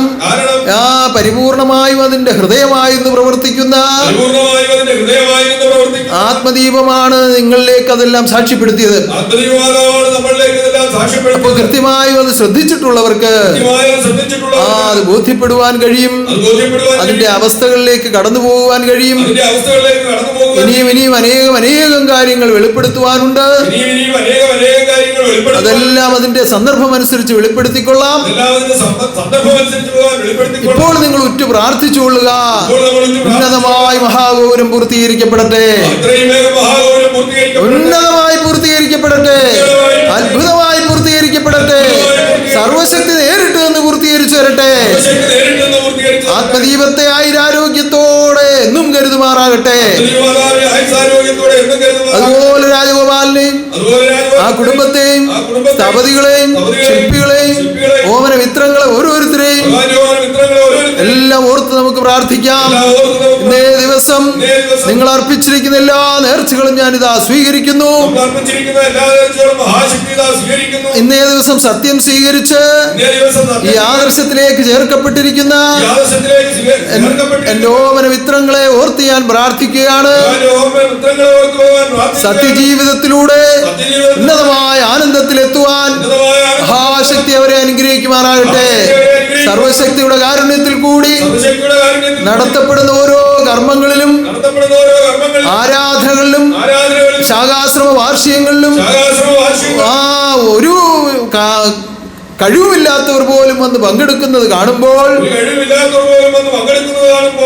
Speaker 3: ആ പരിപൂർണമായും അതിന്റെ ഹൃദയമായിരുന്നു പ്രവർത്തിക്കുന്ന
Speaker 4: പരിപൂർണ്ണമായും അതിന്റെ ഹൃദയമായിരുന്നു പ്രവർത്തിക്കുന്നത്
Speaker 3: ആത്മദീപമാണ് നിങ്ങളിലേക്ക് അതെല്ലാം സാക്ഷ്യപ്പെടുത്തിയത്.
Speaker 4: ആത്മദൈവമാതാവാണ് നമ്മളിലേക്ക് ഇതെല്ലാം
Speaker 3: അപ്പോൾ
Speaker 4: സാക്ഷ്യപ്പെടുത്തുന്നത്.
Speaker 3: കൃത്യമായും അത് ശ്രദ്ധിച്ചിട്ടുള്ളവർക്ക്
Speaker 4: കൃത്യമായി അത് ശ്രദ്ധിച്ചിട്ടുള്ളവർക്ക്
Speaker 3: അത് ബോധ്യപ്പെടുവാൻ കഴിയും.
Speaker 4: അത് ബോധ്യപ്പെടുവാൻ
Speaker 3: അതിന്റെ
Speaker 4: കഴിയും.
Speaker 3: അവസ്ഥകളിലേക്ക് കടന്നു പോകുവാൻ കഴിയും.
Speaker 4: അതിന്റെ അവസ്ഥകളിലേക്ക് കടന്നു പോകുവാൻ
Speaker 3: ഇനിയും ഇനിയും അനേകം കാര്യങ്ങൾ വെളിപ്പെടുത്തുവാനുണ്ട്.
Speaker 4: ഇനിയും അനേകം കാര്യങ്ങൾ വെളിപ്പെടുത്തുവാൻ
Speaker 3: അതെല്ലാം അതിന്റെ സന്ദർഭം അനുസരിച്ച് വെളിപ്പെടുത്തിക്കൊള്ളാം.
Speaker 4: എല്ലാം അതിന്റെ സന്ദർഭമനുസരിച്ച് ഭഗവാൻ വെളിപ്പെടുത്തിക്കൊള്ളാം.
Speaker 3: ഇപ്പോൾ നിങ്ങൾ ഉറ്റു പ്രാർത്ഥിച്ചുകൊള്ളുക.
Speaker 4: ഇപ്പോൾ നമ്മൾ ഉറ്റു
Speaker 3: ഉന്നതമായി മഹാഗൗരം പൂർത്തീകരിക്കപ്പെടട്ടെ.
Speaker 4: അത്രയും വേഗം മഹാഗൗരം പൂർത്തീകരിക്കപ്പെടട്ടെ.
Speaker 3: ഉന്നതമായി പൂർത്തീകരിക്കപ്പെടട്ടെ. അത്ഭുതമായി പൂർത്തീകരിക്കപ്പെടട്ടെ. സർവശക്തി നേരിട്ട് നിന്ന് പൂർത്തീകരിച്ചു വരട്ടെ.
Speaker 4: സർവശക്തി നേരിട്ട് നിന്ന് പൂർത്തീകരിച്ചു വരട്ടെ.
Speaker 3: ആത്മദീപത്തെ ആയുരാരോഗ്യത്തോടെ എന്നും കരുതുമാറാകട്ടെ.
Speaker 4: ആത്മദൈവമാതാവിനെ ആയുസ്സാരോഗ്യത്തോടെ എന്നും കരുതുമാറാകട്ടെ.
Speaker 3: അതുപോലെ രാജഗോപാലിനെയും
Speaker 4: അതുപോലെ
Speaker 3: ആ കുടുംബത്തെയും സ്ഥപതികളെയും ശില്പികളെയും ഓമന മിത്രങ്ങളെ ഓരോരുത്തരെയും എല്ലാം ഓർത്ത് നമുക്ക് പ്രാർത്ഥിക്കാം. ഇന്നേ ദിവസം നിങ്ങൾ അർപ്പിച്ചിരിക്കുന്ന എല്ലാ നേർച്ചകളും ഞാനിതാ സ്വീകരിക്കുന്നു. ഇന്നേ ദിവസം സത്യം സ്വീകരിച്ച് ഈ ആദർശത്തിലേക്ക് ചേർക്കപ്പെട്ടിരിക്കുന്ന എന്റെ ഓമന മിത്രങ്ങളെ ഓർത്ത് ഞാൻ പ്രാർത്ഥിക്കുകയാണ്. സത്യജീവിതത്തിലൂടെ ഉന്നതമായ ആനന്ദത്തിലെത്തുവാൻ മഹാശക്തി അവരെ അനുഗ്രഹിക്കുമാറാകട്ടെ. സർവശക്തിയുടെ കാരുണ്യത്തിൽ കൂടി നടത്തപ്പെടുന്ന ഓരോ കർമ്മങ്ങളിലും ആരാധനകളിലും ശാഖാശ്രമ വാർഷികങ്ങളിലും ഒരു കഴിവുമില്ലാത്തവർ പോലും വന്ന് പങ്കെടുക്കുന്നത് കാണുമ്പോൾ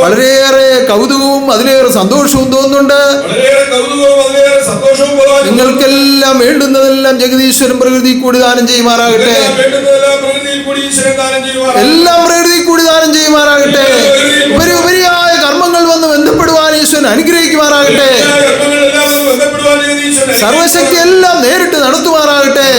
Speaker 3: വളരെയേറെ കൗതുകവും അതിലേറെ സന്തോഷവും തോന്നുന്നുണ്ട്. നിങ്ങൾക്കെല്ലാം വേണ്ടുന്നതെല്ലാം ജഗദീശ്വരൻ പ്രകൃതി കൂടി ദാനം ചെയ്യുമാറാകട്ടെ. എല്ലാം പ്രകൃതി കൂടി ദാനം ചെയ്യുമാറാകട്ടെ. ഉപരിയായ കർമ്മങ്ങൾ വന്ന് ബന്ധപ്പെടുവാൻ ഈശ്വരൻ അനുഗ്രഹിക്കുമാറാകട്ടെ. സർവശക്തി എല്ലാം നേരിട്ട് നടത്തുമാറാകട്ടെ.